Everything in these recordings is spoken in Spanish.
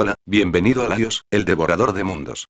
Hola, bienvenido a Laios, el devorador de mundos.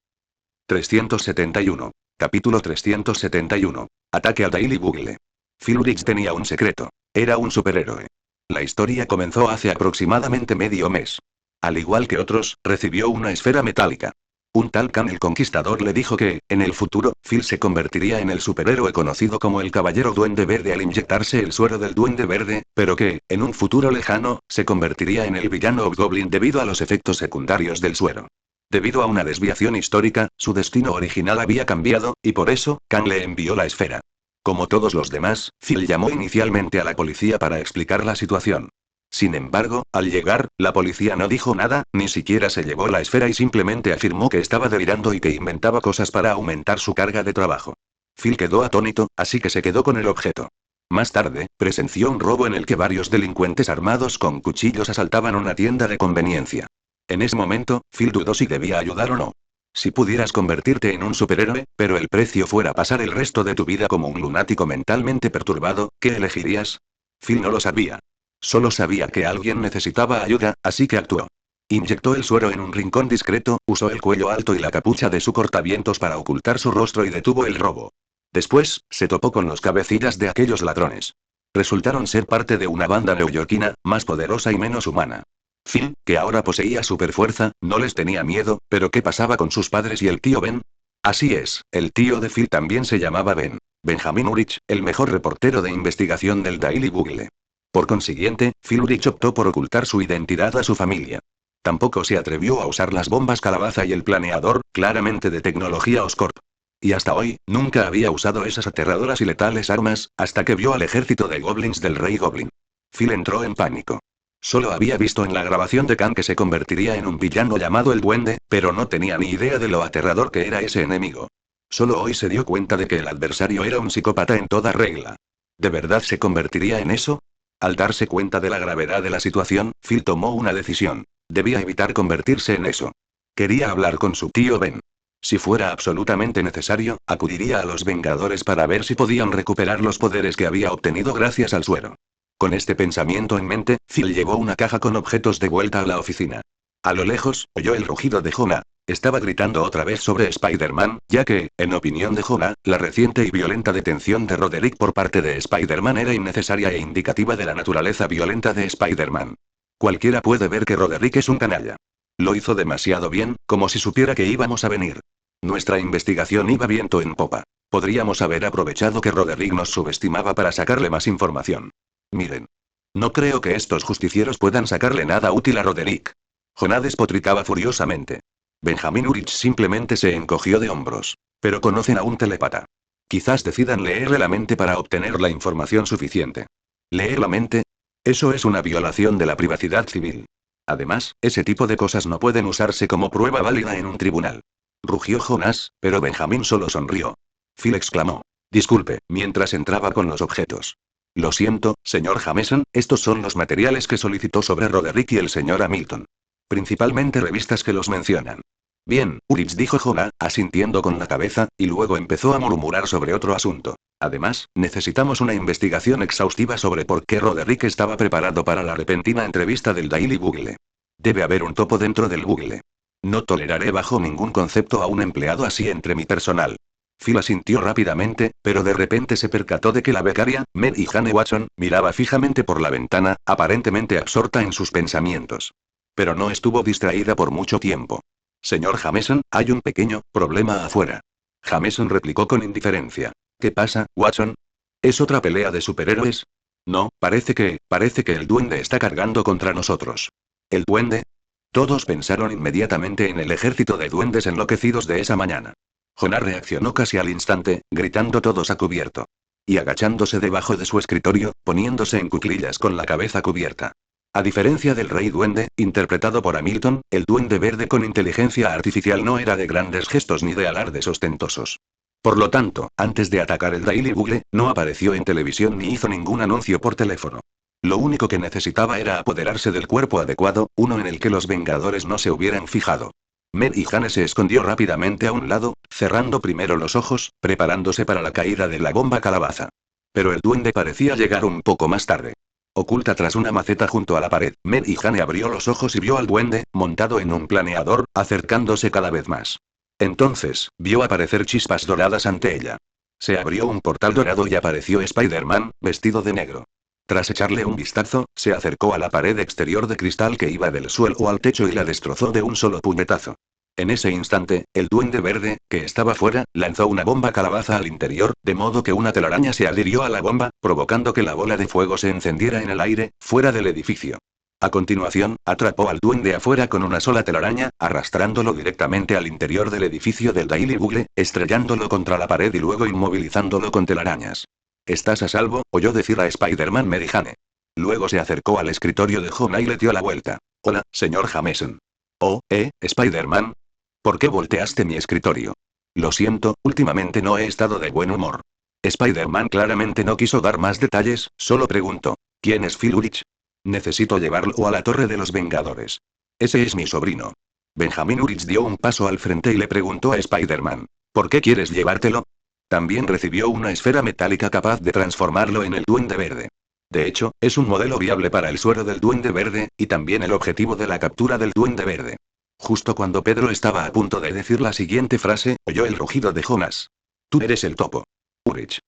371. Capítulo 371. Ataque al Daily Bugle. Phil Urich tenía un secreto. Era un superhéroe. La historia comenzó hace aproximadamente medio mes. Al igual que otros, recibió una esfera metálica. Un tal Khan el Conquistador le dijo que, en el futuro, Phil se convertiría en el superhéroe conocido como el Caballero Duende Verde al inyectarse el suero del Duende Verde, pero que, en un futuro lejano, se convertiría en el villano Hobgoblin debido a los efectos secundarios del suero. Debido a una desviación histórica, su destino original había cambiado, y por eso, Khan le envió la esfera. Como todos los demás, Phil llamó inicialmente a la policía para explicar la situación. Sin embargo, al llegar, la policía no dijo nada, ni siquiera se llevó la esfera y simplemente afirmó que estaba delirando y que inventaba cosas para aumentar su carga de trabajo. Phil quedó atónito, así que se quedó con el objeto. Más tarde, presenció un robo en el que varios delincuentes armados con cuchillos asaltaban una tienda de conveniencia. En ese momento, Phil dudó si debía ayudar o no. Si pudieras convertirte en un superhéroe, pero el precio fuera pasar el resto de tu vida como un lunático mentalmente perturbado, ¿qué elegirías? Phil no lo sabía. Solo sabía que alguien necesitaba ayuda, así que actuó. Inyectó el suero en un rincón discreto, usó el cuello alto y la capucha de su cortavientos para ocultar su rostro y detuvo el robo. Después, se topó con los cabecillas de aquellos ladrones. Resultaron ser parte de una banda neoyorquina, más poderosa y menos humana. Phil, que ahora poseía superfuerza, no les tenía miedo, pero ¿qué pasaba con sus padres y el tío Ben? Así es, el tío de Phil también se llamaba Ben. Benjamin Urich, el mejor reportero de investigación del Daily Bugle. Por consiguiente, Phil Urich optó por ocultar su identidad a su familia. Tampoco se atrevió a usar las bombas calabaza y el planeador, claramente de tecnología Oscorp. Y hasta hoy, nunca había usado esas aterradoras y letales armas, hasta que vio al ejército de goblins del Rey Goblin. Phil entró en pánico. Solo había visto en la grabación de Khan que se convertiría en un villano llamado el Duende, pero no tenía ni idea de lo aterrador que era ese enemigo. Solo hoy se dio cuenta de que el adversario era un psicópata en toda regla. ¿De verdad se convertiría en eso? Al darse cuenta de la gravedad de la situación, Phil tomó una decisión. Debía evitar convertirse en eso. Quería hablar con su tío Ben. Si fuera absolutamente necesario, acudiría a los Vengadores para ver si podían recuperar los poderes que había obtenido gracias al suero. Con este pensamiento en mente, Phil llevó una caja con objetos de vuelta a la oficina. A lo lejos, oyó el rugido de Jonah. Estaba gritando otra vez sobre Spider-Man, ya que, en opinión de Jonah, la reciente y violenta detención de Roderick por parte de Spider-Man era innecesaria e indicativa de la naturaleza violenta de Spider-Man. Cualquiera puede ver que Roderick es un canalla. Lo hizo demasiado bien, como si supiera que íbamos a venir. Nuestra investigación iba viento en popa. Podríamos haber aprovechado que Roderick nos subestimaba para sacarle más información. Miren. No creo que estos justicieros puedan sacarle nada útil a Roderick. Jonah despotricaba furiosamente. Benjamin Urich simplemente se encogió de hombros. Pero conocen a un telepata. Quizás decidan leerle la mente para obtener la información suficiente. ¿Leer la mente? Eso es una violación de la privacidad civil. Además, ese tipo de cosas no pueden usarse como prueba válida en un tribunal. Rugió Jonas, pero Benjamin solo sonrió. Phil exclamó. Disculpe, mientras entraba con los objetos. Lo siento, señor Jameson, estos son los materiales que solicitó sobre Roderick y el señor Hamilton. Principalmente revistas que los mencionan. Bien, Urich dijo Jonah, asintiendo con la cabeza, y luego empezó a murmurar sobre otro asunto. Además, necesitamos una investigación exhaustiva sobre por qué Roderick estaba preparado para la repentina entrevista del Daily Bugle. Debe haber un topo dentro del Bugle. No toleraré bajo ningún concepto a un empleado así entre mi personal. Phil asintió rápidamente, pero de repente se percató de que la becaria, Mary Jane Watson, miraba fijamente por la ventana, aparentemente absorta en sus pensamientos. Pero no estuvo distraída por mucho tiempo. Señor Jameson, hay un pequeño problema afuera. Jameson replicó con indiferencia. ¿Qué pasa, Watson? ¿Es otra pelea de superhéroes? No, parece que el duende está cargando contra nosotros. ¿El duende? Todos pensaron inmediatamente en el ejército de duendes enloquecidos de esa mañana. Jonah reaccionó casi al instante, gritando todos a cubierto. Y agachándose debajo de su escritorio, poniéndose en cuclillas con la cabeza cubierta. A diferencia del Rey Duende, interpretado por Hamilton, el Duende Verde con inteligencia artificial no era de grandes gestos ni de alardes ostentosos. Por lo tanto, antes de atacar el Daily Bugle, no apareció en televisión ni hizo ningún anuncio por teléfono. Lo único que necesitaba era apoderarse del cuerpo adecuado, uno en el que los Vengadores no se hubieran fijado. Mary Jane se escondió rápidamente a un lado, cerrando primero los ojos, preparándose para la caída de la bomba calabaza. Pero el duende parecía llegar un poco más tarde. Oculta tras una maceta junto a la pared, Mary-Jane abrió los ojos y vio al duende, montado en un planeador, acercándose cada vez más. Entonces, vio aparecer chispas doradas ante ella. Se abrió un portal dorado y apareció Spider-Man, vestido de negro. Tras echarle un vistazo, se acercó a la pared exterior de cristal que iba del suelo al techo y la destrozó de un solo puñetazo. En ese instante, el duende verde, que estaba fuera, lanzó una bomba calabaza al interior, de modo que una telaraña se adhirió a la bomba, provocando que la bola de fuego se encendiera en el aire, fuera del edificio. A continuación, atrapó al duende afuera con una sola telaraña, arrastrándolo directamente al interior del edificio del Daily Bugle, estrellándolo contra la pared y luego inmovilizándolo con telarañas. «¿Estás a salvo?», oyó decir a Spider-Man Mary-Jane. Luego se acercó al escritorio de Jonah y le dio la vuelta. «Hola, señor Jameson». «Oh, Spider-Man. ¿Por qué volteaste mi escritorio?». «Lo siento, últimamente no he estado de buen humor». Spider-Man claramente no quiso dar más detalles, solo preguntó. «¿Quién es Phil Urich?». «Necesito llevarlo a la Torre de los Vengadores». «Ese es mi sobrino». Benjamin Urich dio un paso al frente y le preguntó a Spider-Man. «¿Por qué quieres llevártelo?». También recibió una esfera metálica capaz de transformarlo en el Duende Verde. De hecho, es un modelo viable para el suero del Duende Verde, y también el objetivo de la captura del Duende Verde. Justo cuando Pedro estaba a punto de decir la siguiente frase, oyó el rugido de Jonas. «Tú eres el topo. Urich.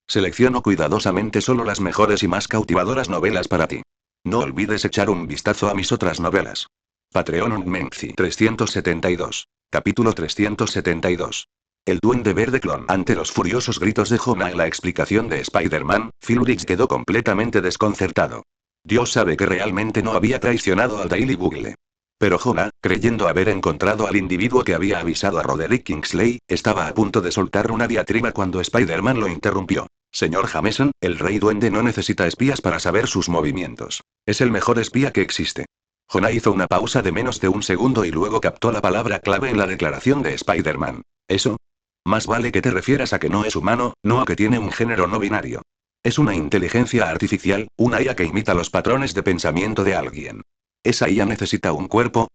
Selecciono cuidadosamente solo las mejores y más cautivadoras novelas para ti. No olvides echar un vistazo a mis otras novelas». Patreon Unmenci 372. Capítulo 372. El Duende Verde clon. Ante los furiosos gritos de Jonah y la explicación de Spider-Man, Phil Urich quedó completamente desconcertado. Dios sabe que realmente no había traicionado al Daily Bugle. Pero Jonah, creyendo haber encontrado al individuo que había avisado a Roderick Kingsley, estaba a punto de soltar una diatriba cuando Spider-Man lo interrumpió. «Señor Jameson, el Rey Duende no necesita espías para saber sus movimientos. Es el mejor espía que existe». Jonah hizo una pausa de menos de un segundo y luego captó la palabra clave en la declaración de Spider-Man. «¿Eso? Más vale que te refieras a que no es humano, no a que tiene un género no binario. Es una inteligencia artificial, una IA que imita los patrones de pensamiento de alguien. Esa IA necesita un cuerpo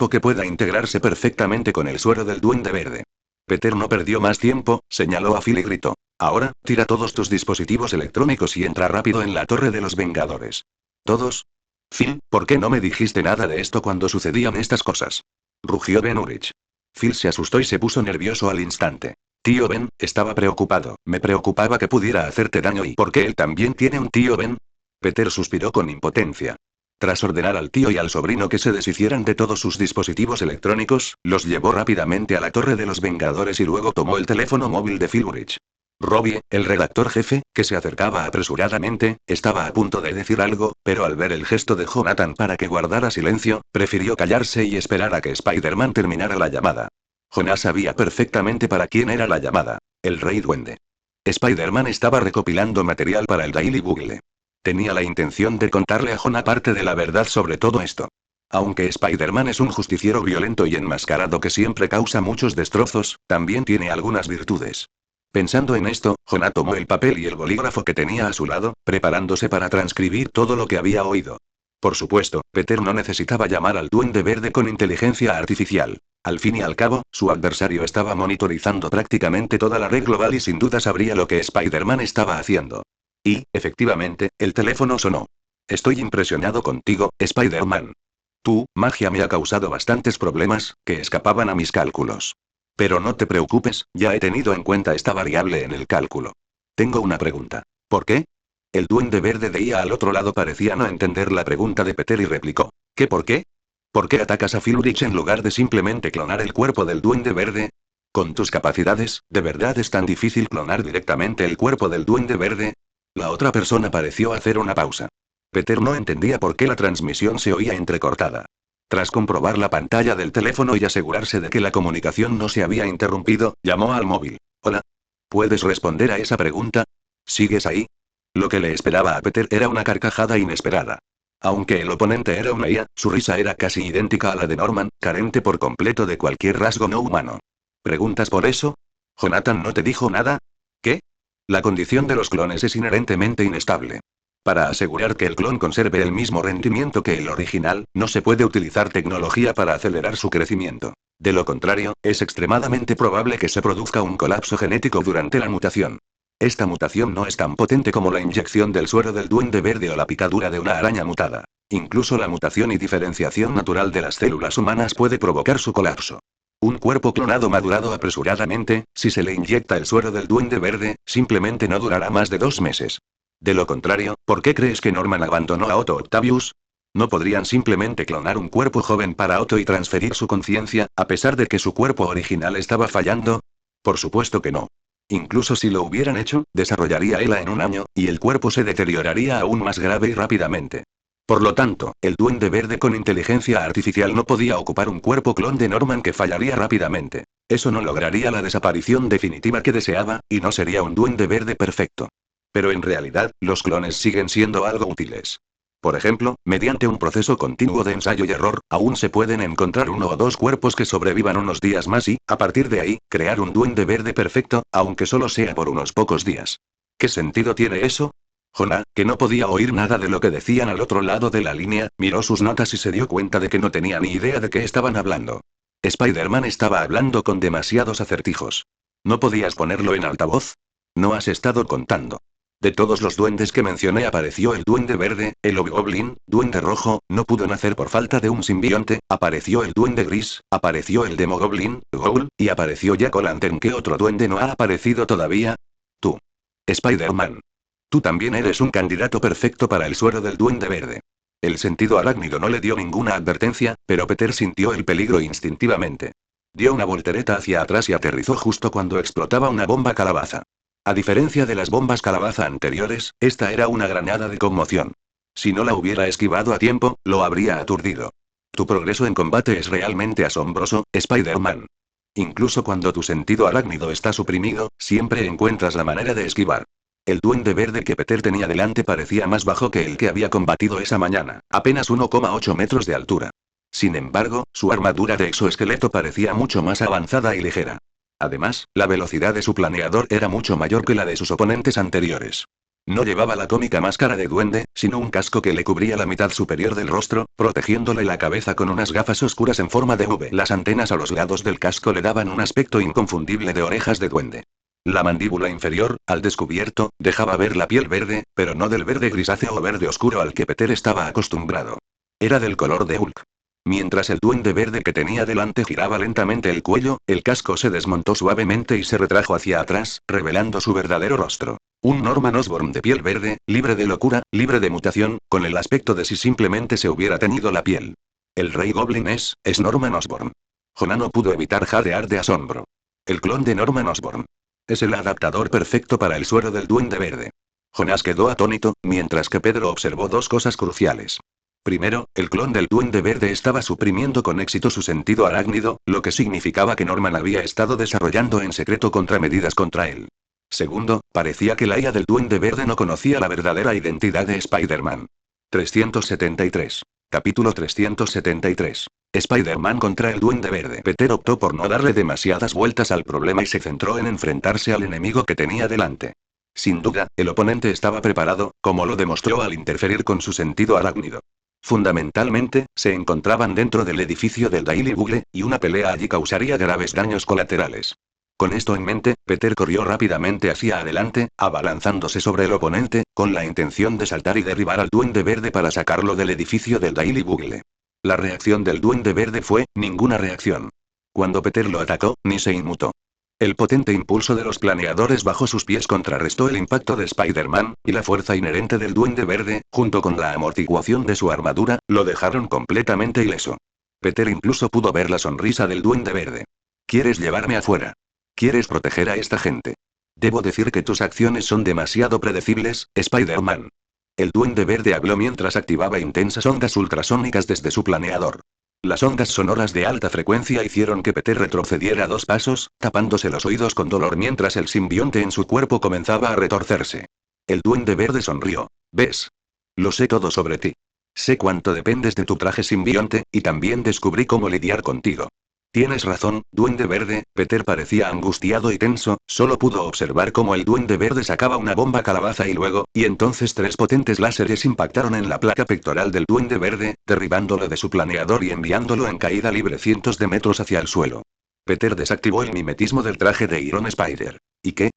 que pueda integrarse perfectamente con el suero del Duende Verde». Peter no perdió más tiempo, señaló a Phil y gritó. «Ahora, tira todos tus dispositivos electrónicos y entra rápido en la Torre de los Vengadores». «¿Todos? Phil, ¿por qué no me dijiste nada de esto cuando sucedían estas cosas?», rugió Ben Urich. Phil se asustó y se puso nervioso al instante. «Tío Ben», estaba preocupado. «Me preocupaba que pudiera hacerte daño y ¿por qué él también tiene un tío Ben?». Peter suspiró con impotencia. Tras ordenar al tío y al sobrino que se deshicieran de todos sus dispositivos electrónicos, los llevó rápidamente a la Torre de los Vengadores y luego tomó el teléfono móvil de Phil Urich. Robbie, el redactor jefe, que se acercaba apresuradamente, estaba a punto de decir algo, pero al ver el gesto de Jonathan para que guardara silencio, prefirió callarse y esperar a que Spider-Man terminara la llamada. Jonas sabía perfectamente para quién era la llamada. El Rey Duende. Spider-Man estaba recopilando material para el Daily Bugle. Tenía la intención de contarle a Jonah parte de la verdad sobre todo esto. Aunque Spider-Man es un justiciero violento y enmascarado que siempre causa muchos destrozos, también tiene algunas virtudes. Pensando en esto, Jonah tomó el papel y el bolígrafo que tenía a su lado, preparándose para transcribir todo lo que había oído. Por supuesto, Peter no necesitaba llamar al Duende Verde con inteligencia artificial. Al fin y al cabo, su adversario estaba monitorizando prácticamente toda la red global y sin duda sabría lo que Spider-Man estaba haciendo. Y, efectivamente, el teléfono sonó. «Estoy impresionado contigo, Spider-Man. Tu magia me ha causado bastantes problemas, que escapaban a mis cálculos. Pero no te preocupes, ya he tenido en cuenta esta variable en el cálculo. Tengo una pregunta. ¿Por qué?». El Duende Verde de IA al otro lado parecía no entender la pregunta de Peter y replicó. «¿Qué por qué? ¿Por qué atacas a Phil Urich en lugar de simplemente clonar el cuerpo del Duende Verde? Con tus capacidades, ¿de verdad es tan difícil clonar directamente el cuerpo del Duende Verde?». La otra persona pareció hacer una pausa. Peter no entendía por qué la transmisión se oía entrecortada. Tras comprobar la pantalla del teléfono y asegurarse de que la comunicación no se había interrumpido, llamó al móvil. «Hola. ¿Puedes responder a esa pregunta? ¿Sigues ahí?». Lo que le esperaba a Peter era una carcajada inesperada. Aunque el oponente era una IA, su risa era casi idéntica a la de Norman, carente por completo de cualquier rasgo no humano. «¿Preguntas por eso? ¿Jonathan no te dijo nada?». «¿Qué?». La condición de los clones es inherentemente inestable. Para asegurar que el clon conserve el mismo rendimiento que el original, no se puede utilizar tecnología para acelerar su crecimiento. De lo contrario, es extremadamente probable que se produzca un colapso genético durante la mutación. Esta mutación no es tan potente como la inyección del suero del duende verde o la picadura de una araña mutada. Incluso la mutación y diferenciación natural de las células humanas puede provocar su colapso. Un cuerpo clonado madurado apresuradamente, si se le inyecta el suero del duende verde, simplemente no durará más de 2 meses. De lo contrario, ¿por qué crees que Norman abandonó a Otto Octavius? ¿No podrían simplemente clonar un cuerpo joven para Otto y transferir su conciencia, a pesar de que su cuerpo original estaba fallando? Por supuesto que no. Incluso si lo hubieran hecho, desarrollaría ELA en un año, y el cuerpo se deterioraría aún más grave y rápidamente. Por lo tanto, el duende verde con inteligencia artificial no podía ocupar un cuerpo clon de Norman que fallaría rápidamente. Eso no lograría la desaparición definitiva que deseaba, y no sería un duende verde perfecto. Pero en realidad, los clones siguen siendo algo útiles. Por ejemplo, mediante un proceso continuo de ensayo y error, aún se pueden encontrar uno o dos cuerpos que sobrevivan unos días más y, a partir de ahí, crear un duende verde perfecto, aunque solo sea por unos pocos días. ¿Qué sentido tiene eso? Jonah, que no podía oír nada de lo que decían al otro lado de la línea, miró sus notas y se dio cuenta de que no tenía ni idea de qué estaban hablando. Spider-Man estaba hablando con demasiados acertijos. ¿No podías ponerlo en altavoz? No has estado contando. De todos los duendes que mencioné apareció el duende verde, el Hobgoblin, duende rojo, no pudo nacer por falta de un simbionte, apareció el duende gris, apareció el Demogoblin, Ghoul, y apareció Jack O'Lantern. ¿Qué otro duende no ha aparecido todavía? Tú. Spider-Man. Tú también eres un candidato perfecto para el suero del duende verde. El sentido arácnido no le dio ninguna advertencia, pero Peter sintió el peligro instintivamente. Dio una voltereta hacia atrás y aterrizó justo cuando explotaba una bomba calabaza. A diferencia de las bombas calabaza anteriores, esta era una granada de conmoción. Si no la hubiera esquivado a tiempo, lo habría aturdido. Tu progreso en combate es realmente asombroso, Spider-Man. Incluso cuando tu sentido arácnido está suprimido, siempre encuentras la manera de esquivar. El duende verde que Peter tenía delante parecía más bajo que el que había combatido esa mañana, apenas 1,8 metros de altura. Sin embargo, su armadura de exoesqueleto parecía mucho más avanzada y ligera. Además, la velocidad de su planeador era mucho mayor que la de sus oponentes anteriores. No llevaba la cómica máscara de duende, sino un casco que le cubría la mitad superior del rostro, protegiéndole la cabeza con unas gafas oscuras en forma de V. Las antenas a los lados del casco le daban un aspecto inconfundible de orejas de duende. La mandíbula inferior, al descubierto, dejaba ver la piel verde, pero no del verde grisáceo o verde oscuro al que Peter estaba acostumbrado. Era del color de Hulk. Mientras el duende verde que tenía delante giraba lentamente el cuello, el casco se desmontó suavemente y se retrajo hacia atrás, revelando su verdadero rostro. Un Norman Osborn de piel verde, libre de locura, libre de mutación, con el aspecto de si simplemente se hubiera teñido la piel. El Rey Goblin es Norman Osborn. Jonah no pudo evitar jadear de asombro. El clon de Norman Osborn. Es el adaptador perfecto para el suero del duende verde. Jonás quedó atónito, mientras que Pedro observó dos cosas cruciales. Primero, el clon del duende verde estaba suprimiendo con éxito su sentido arácnido, lo que significaba que Norman había estado desarrollando en secreto contramedidas contra él. Segundo, parecía que la IA del duende verde no conocía la verdadera identidad de Spider-Man. 373. Capítulo 373. Spider-Man contra el duende verde. Peter optó por no darle demasiadas vueltas al problema y se centró en enfrentarse al enemigo que tenía delante. Sin duda, el oponente estaba preparado, como lo demostró al interferir con su sentido arácnido. Fundamentalmente, se encontraban dentro del edificio del Daily Bugle, y una pelea allí causaría graves daños colaterales. Con esto en mente, Peter corrió rápidamente hacia adelante, abalanzándose sobre el oponente, con la intención de saltar y derribar al duende verde para sacarlo del edificio del Daily Bugle. La reacción del duende verde fue, ninguna reacción. Cuando Peter lo atacó, ni se inmutó. El potente impulso de los planeadores bajo sus pies contrarrestó el impacto de Spider-Man, y la fuerza inherente del duende verde, junto con la amortiguación de su armadura, lo dejaron completamente ileso. Peter incluso pudo ver la sonrisa del duende verde. ¿Quieres llevarme afuera? ¿Quieres proteger a esta gente? Debo decir que tus acciones son demasiado predecibles, Spider-Man. El duende verde habló mientras activaba intensas ondas ultrasónicas desde su planeador. Las ondas sonoras de alta frecuencia hicieron que Peter retrocediera 2 pasos, tapándose los oídos con dolor mientras el simbionte en su cuerpo comenzaba a retorcerse. El duende verde sonrió. ¿Ves? Lo sé todo sobre ti. Sé cuánto dependes de tu traje simbionte, y también descubrí cómo lidiar contigo. Tienes razón, duende verde. Peter parecía angustiado y tenso, solo pudo observar cómo el duende verde sacaba una bomba calabaza y entonces 3 potentes láseres impactaron en la placa pectoral del duende verde, derribándolo de su planeador y enviándolo en caída libre cientos de metros hacia el suelo. Peter desactivó el mimetismo del traje de Iron Spider. ¿Y qué?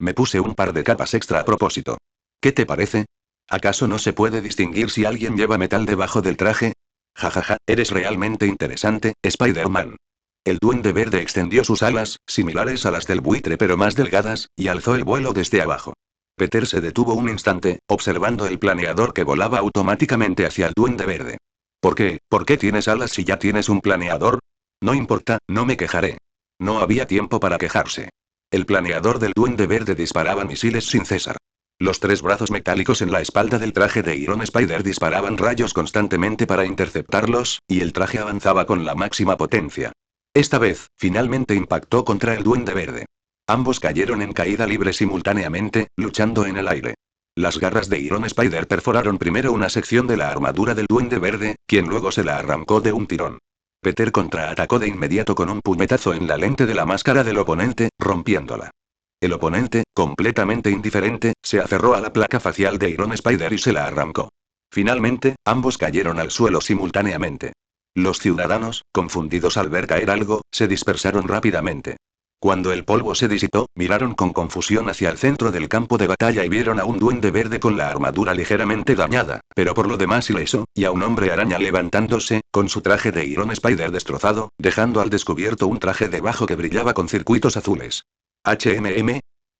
Me puse un par de capas extra a propósito. ¿Qué te parece? ¿Acaso no se puede distinguir si alguien lleva metal debajo del traje? Jajaja, eres realmente interesante, Spider-Man. El Duende Verde extendió sus alas, similares a las del buitre pero más delgadas, y alzó el vuelo desde abajo. Peter se detuvo un instante, observando el planeador que volaba automáticamente hacia el Duende Verde. ¿Por qué? ¿Por qué tienes alas si ya tienes un planeador? No importa, no me quejaré. No había tiempo para quejarse. El planeador del Duende Verde disparaba misiles sin cesar. Los tres brazos metálicos en la espalda del traje de Iron Spider disparaban rayos constantemente para interceptarlos, y el traje avanzaba con la máxima potencia. Esta vez, finalmente impactó contra el Duende Verde. Ambos cayeron en caída libre simultáneamente, luchando en el aire. Las garras de Iron Spider perforaron primero una sección de la armadura del Duende Verde, quien luego se la arrancó de un tirón. Peter contraatacó de inmediato con un puñetazo en la lente de la máscara del oponente, rompiéndola. El oponente, completamente indiferente, se aferró a la placa facial de Iron Spider y se la arrancó. Finalmente, ambos cayeron al suelo simultáneamente. Los ciudadanos, confundidos al ver caer algo, se dispersaron rápidamente. Cuando el polvo se disipó, miraron con confusión hacia el centro del campo de batalla y vieron a un Duende Verde con la armadura ligeramente dañada, pero por lo demás ileso, y a un hombre araña levantándose, con su traje de Iron Spider destrozado, dejando al descubierto un traje debajo que brillaba con circuitos azules.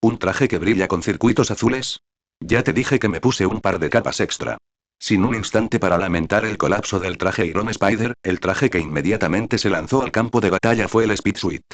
¿Un traje que brilla con circuitos azules? Ya te dije que me puse un par de capas extra. Sin un instante para lamentar el colapso del traje Iron Spider, el traje que inmediatamente se lanzó al campo de batalla fue el Speed Suit.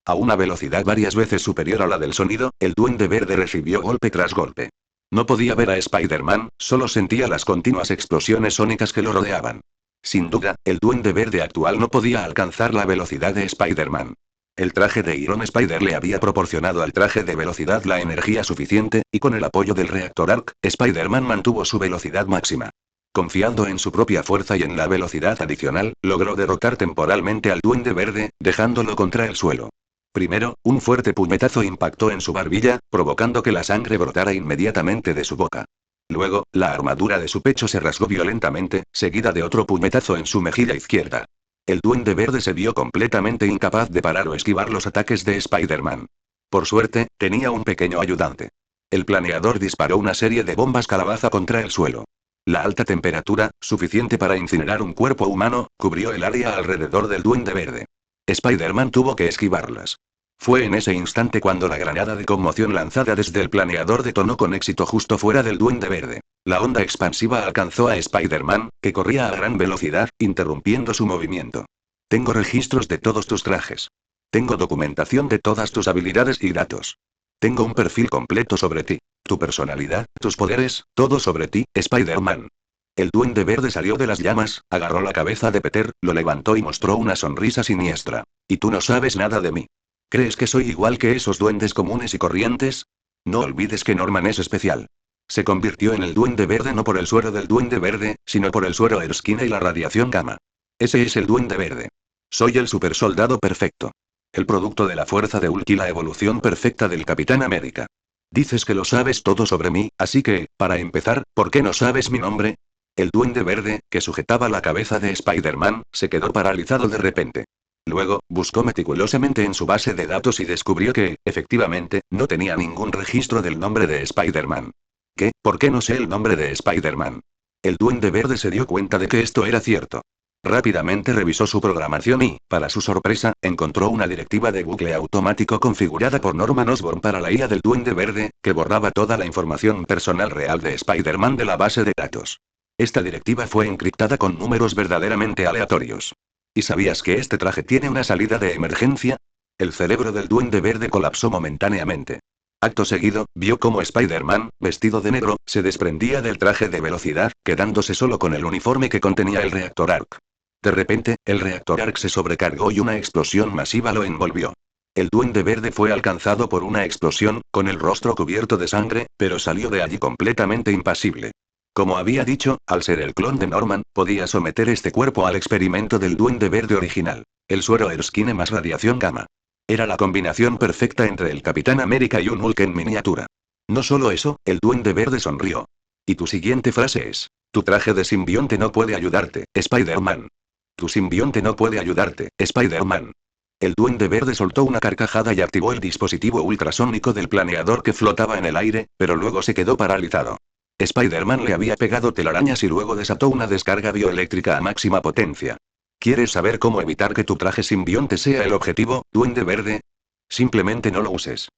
A una velocidad varias veces superior a la del sonido, el Duende Verde recibió golpe tras golpe. No podía ver a Spider-Man, solo sentía las continuas explosiones sónicas que lo rodeaban. Sin duda, el Duende Verde actual no podía alcanzar la velocidad de Spider-Man. El traje de Iron Spider le había proporcionado al traje de velocidad la energía suficiente, y con el apoyo del reactor Arc, Spider-Man mantuvo su velocidad máxima. Confiando en su propia fuerza y en la velocidad adicional, logró derrotar temporalmente al Duende Verde, dejándolo contra el suelo. Primero, un fuerte puñetazo impactó en su barbilla, provocando que la sangre brotara inmediatamente de su boca. Luego, la armadura de su pecho se rasgó violentamente, seguida de otro puñetazo en su mejilla izquierda. El Duende Verde se vio completamente incapaz de parar o esquivar los ataques de Spider-Man. Por suerte, tenía un pequeño ayudante. El planeador disparó una serie de bombas calabaza contra el suelo. La alta temperatura, suficiente para incinerar un cuerpo humano, cubrió el área alrededor del Duende Verde. Spider-Man tuvo que esquivarlas. Fue en ese instante cuando la granada de conmoción lanzada desde el planeador detonó con éxito justo fuera del Duende Verde. La onda expansiva alcanzó a Spider-Man, que corría a gran velocidad, interrumpiendo su movimiento. Tengo registros de todos tus trajes. Tengo documentación de todas tus habilidades y datos. Tengo un perfil completo sobre ti. Tu personalidad, tus poderes, todo sobre ti, Spider-Man. El Duende Verde salió de las llamas, agarró la cabeza de Peter, lo levantó y mostró una sonrisa siniestra. ¿Y tú no sabes nada de mí? ¿Crees que soy igual que esos duendes comunes y corrientes? No olvides que Norman es especial. Se convirtió en el Duende Verde no por el suero del Duende Verde, sino por el suero Erskine y la radiación gamma. Ese es el Duende Verde. Soy el supersoldado perfecto. El producto de la fuerza de Hulk y la evolución perfecta del Capitán América. Dices que lo sabes todo sobre mí, así que, para empezar, ¿por qué no sabes mi nombre? El Duende Verde, que sujetaba la cabeza de Spider-Man, se quedó paralizado de repente. Luego, buscó meticulosamente en su base de datos y descubrió que, efectivamente, no tenía ningún registro del nombre de Spider-Man. ¿Qué? ¿Por qué no sé el nombre de Spider-Man? El Duende Verde se dio cuenta de que esto era cierto. Rápidamente revisó su programación y, para su sorpresa, encontró una directiva de bucle automático configurada por Norman Osborn para la IA del Duende Verde, que borraba toda la información personal real de Spider-Man de la base de datos. Esta directiva fue encriptada con números verdaderamente aleatorios. ¿Y sabías que este traje tiene una salida de emergencia? El cerebro del Duende Verde colapsó momentáneamente. Acto seguido, vio cómo Spider-Man, vestido de negro, se desprendía del traje de velocidad, quedándose solo con el uniforme que contenía el reactor Arc. De repente, el reactor Arc se sobrecargó y una explosión masiva lo envolvió. El Duende Verde fue alcanzado por una explosión, con el rostro cubierto de sangre, pero salió de allí completamente impasible. Como había dicho, al ser el clon de Norman, podía someter este cuerpo al experimento del Duende Verde original. El suero Erskine más radiación gamma. Era la combinación perfecta entre el Capitán América y un Hulk en miniatura. No solo eso, el Duende Verde sonrió. Y tu siguiente frase es: tu traje de simbionte no puede ayudarte, Spider-Man. Tu simbionte no puede ayudarte, Spider-Man. El Duende Verde soltó una carcajada y activó el dispositivo ultrasónico del planeador que flotaba en el aire, pero luego se quedó paralizado. Spider-Man le había pegado telarañas y luego desató una descarga bioeléctrica a máxima potencia. ¿Quieres saber cómo evitar que tu traje simbionte sea el objetivo, Duende Verde? Simplemente no lo uses.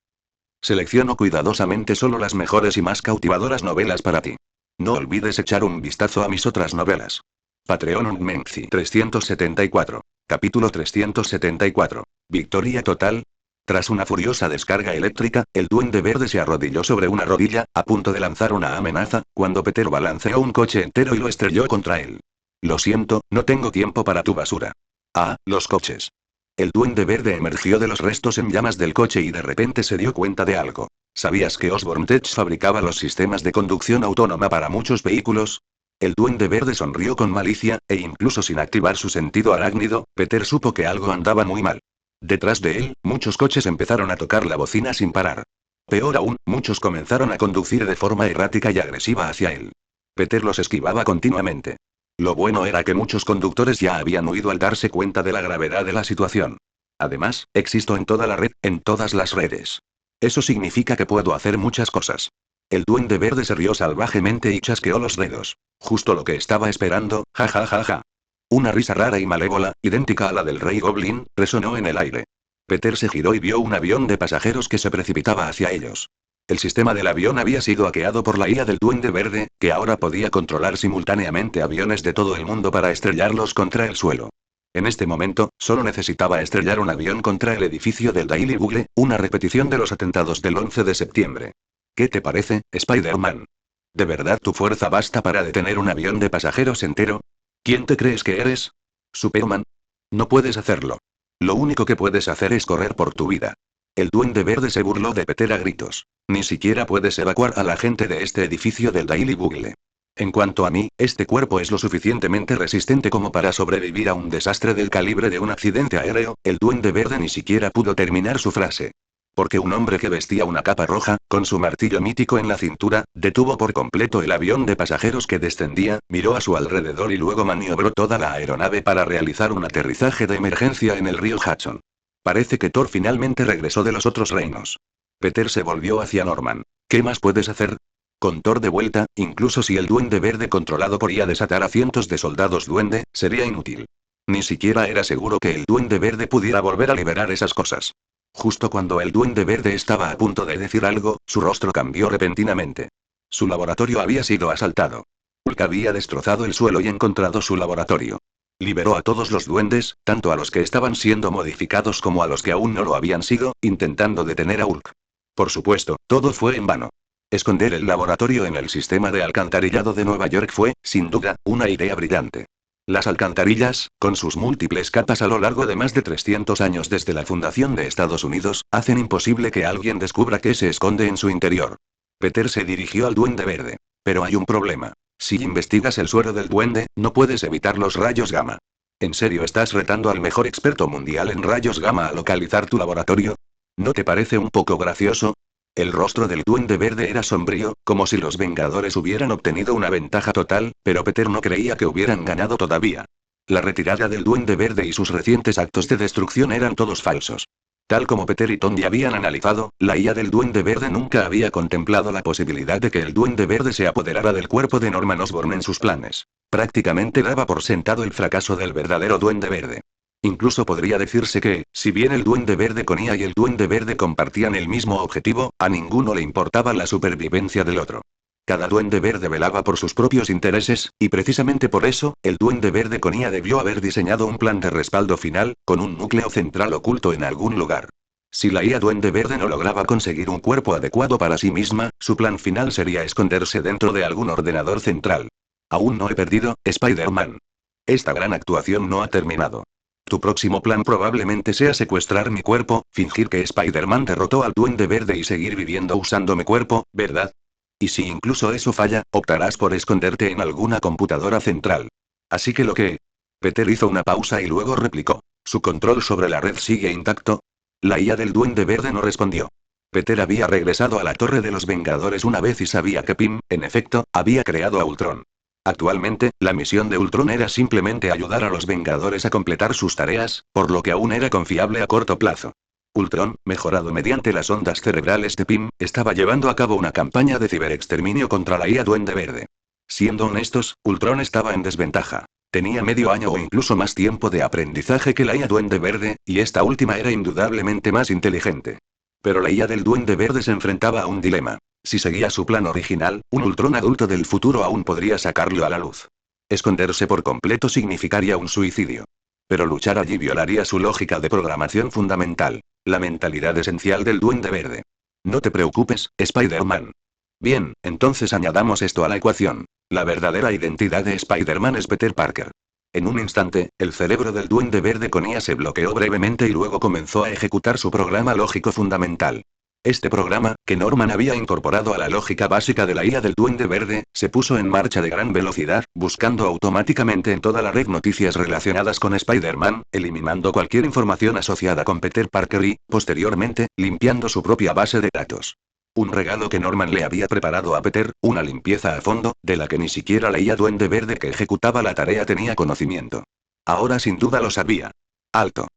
Selecciono cuidadosamente solo las mejores y más cautivadoras novelas para ti. No olvides echar un vistazo a mis otras novelas. Patreon Unmenci 374. Capítulo 374. Victoria total. Tras una furiosa descarga eléctrica, el Duende Verde se arrodilló sobre una rodilla, a punto de lanzar una amenaza, cuando Peter balanceó un coche entero y lo estrelló contra él. Lo siento, no tengo tiempo para tu basura. Ah, los coches. El Duende Verde emergió de los restos en llamas del coche y de repente se dio cuenta de algo. ¿Sabías que Osborne Tech fabricaba los sistemas de conducción autónoma para muchos vehículos? El Duende Verde sonrió con malicia, e incluso sin activar su sentido arácnido, Peter supo que algo andaba muy mal. Detrás de él, muchos coches empezaron a tocar la bocina sin parar. Peor aún, muchos comenzaron a conducir de forma errática y agresiva hacia él. Peter los esquivaba continuamente. Lo bueno era que muchos conductores ya habían huido al darse cuenta de la gravedad de la situación. Además, existo en toda la red, en todas las redes. Eso significa que puedo hacer muchas cosas. El Duende Verde se rió salvajemente y chasqueó los dedos. Justo lo que estaba esperando, ja ja ja ja. Una risa rara y malévola, idéntica a la del Rey Goblin, resonó en el aire. Peter se giró y vio un avión de pasajeros que se precipitaba hacia ellos. El sistema del avión había sido hackeado por la IA del Duende Verde, que ahora podía controlar simultáneamente aviones de todo el mundo para estrellarlos contra el suelo. En este momento, solo necesitaba estrellar un avión contra el edificio del Daily Bugle, una repetición de los atentados del 11 de septiembre. ¿Qué te parece, Spider-Man? ¿De verdad tu fuerza basta para detener un avión de pasajeros entero? ¿Quién te crees que eres? ¿Superman? No puedes hacerlo. Lo único que puedes hacer es correr por tu vida. El Duende Verde se burló de Peter a gritos. Ni siquiera puedes evacuar a la gente de este edificio del Daily Bugle. En cuanto a mí, este cuerpo es lo suficientemente resistente como para sobrevivir a un desastre del calibre de un accidente aéreo. El Duende Verde ni siquiera pudo terminar su frase. Porque un hombre que vestía una capa roja, con su martillo mítico en la cintura, detuvo por completo el avión de pasajeros que descendía, miró a su alrededor y luego maniobró toda la aeronave para realizar un aterrizaje de emergencia en el río Hudson. Parece que Thor finalmente regresó de los otros reinos. Peter se volvió hacia Norman. ¿Qué más puedes hacer? Con Thor de vuelta, incluso si el Duende Verde controlado por IA desatara cientos de soldados duende, sería inútil. Ni siquiera era seguro que el Duende Verde pudiera volver a liberar esas cosas. Justo cuando el Duende Verde estaba a punto de decir algo, su rostro cambió repentinamente. Su laboratorio había sido asaltado. Hulk había destrozado el suelo y encontrado su laboratorio. Liberó a todos los duendes, tanto a los que estaban siendo modificados como a los que aún no lo habían sido, intentando detener a Hulk. Por supuesto, todo fue en vano. Esconder el laboratorio en el sistema de alcantarillado de Nueva York fue, sin duda, una idea brillante. Las alcantarillas, con sus múltiples capas a lo largo de más de 300 años desde la fundación de Estados Unidos, hacen imposible que alguien descubra qué se esconde en su interior. Peter se dirigió al Duende Verde. Pero hay un problema. Si investigas el suero del duende, no puedes evitar los rayos gamma. ¿En serio estás retando al mejor experto mundial en rayos gamma a localizar tu laboratorio? ¿No te parece un poco gracioso? El rostro del Duende Verde era sombrío, como si los Vengadores hubieran obtenido una ventaja total, pero Peter no creía que hubieran ganado todavía. La retirada del Duende Verde y sus recientes actos de destrucción eran todos falsos. Tal como Peter y Tony habían analizado, la IA del Duende Verde nunca había contemplado la posibilidad de que el Duende Verde se apoderara del cuerpo de Norman Osborn en sus planes. Prácticamente daba por sentado el fracaso del verdadero Duende Verde. Incluso podría decirse que, si bien el Duende Verde con IA y el Duende Verde compartían el mismo objetivo, a ninguno le importaba la supervivencia del otro. Cada Duende Verde velaba por sus propios intereses, y precisamente por eso, el Duende Verde con IA debió haber diseñado un plan de respaldo final, con un núcleo central oculto en algún lugar. Si la IA Duende Verde no lograba conseguir un cuerpo adecuado para sí misma, su plan final sería esconderse dentro de algún ordenador central. Aún no he perdido, Spider-Man. Esta gran actuación no ha terminado. Tu próximo plan probablemente sea secuestrar mi cuerpo, fingir que Spider-Man derrotó al Duende Verde y seguir viviendo usando mi cuerpo, ¿verdad? Y si incluso eso falla, optarás por esconderte en alguna computadora central. Así que lo que... Peter hizo una pausa y luego replicó. ¿Su control sobre la red sigue intacto? La IA del Duende Verde no respondió. Peter había regresado a la Torre de los Vengadores una vez y sabía que Pym, en efecto, había creado a Ultron. Actualmente, la misión de Ultron era simplemente ayudar a los Vengadores a completar sus tareas, por lo que aún era confiable a corto plazo. Ultron, mejorado mediante las ondas cerebrales de Pym, estaba llevando a cabo una campaña de ciberexterminio contra la IA Duende Verde. Siendo honestos, Ultron estaba en desventaja. Tenía medio año o incluso más tiempo de aprendizaje que la IA Duende Verde, y esta última era indudablemente más inteligente. Pero la IA del Duende Verde se enfrentaba a un dilema. Si seguía su plan original, un Ultron adulto del futuro aún podría sacarlo a la luz. Esconderse por completo significaría un suicidio. Pero luchar allí violaría su lógica de programación fundamental, la mentalidad esencial del Duende Verde. No te preocupes, Spider-Man. Bien, entonces añadamos esto a la ecuación. La verdadera identidad de Spider-Man es Peter Parker. En un instante, el cerebro del Duende Verde con IA se bloqueó brevemente y luego comenzó a ejecutar su programa lógico fundamental. Este programa, que Norman había incorporado a la lógica básica de la IA del Duende Verde, se puso en marcha de gran velocidad, buscando automáticamente en toda la red noticias relacionadas con Spider-Man, eliminando cualquier información asociada con Peter Parker y, posteriormente, limpiando su propia base de datos. Un regalo que Norman le había preparado a Peter, una limpieza a fondo, de la que ni siquiera la IA Duende Verde que ejecutaba la tarea tenía conocimiento. Ahora sin duda lo sabía. Alto.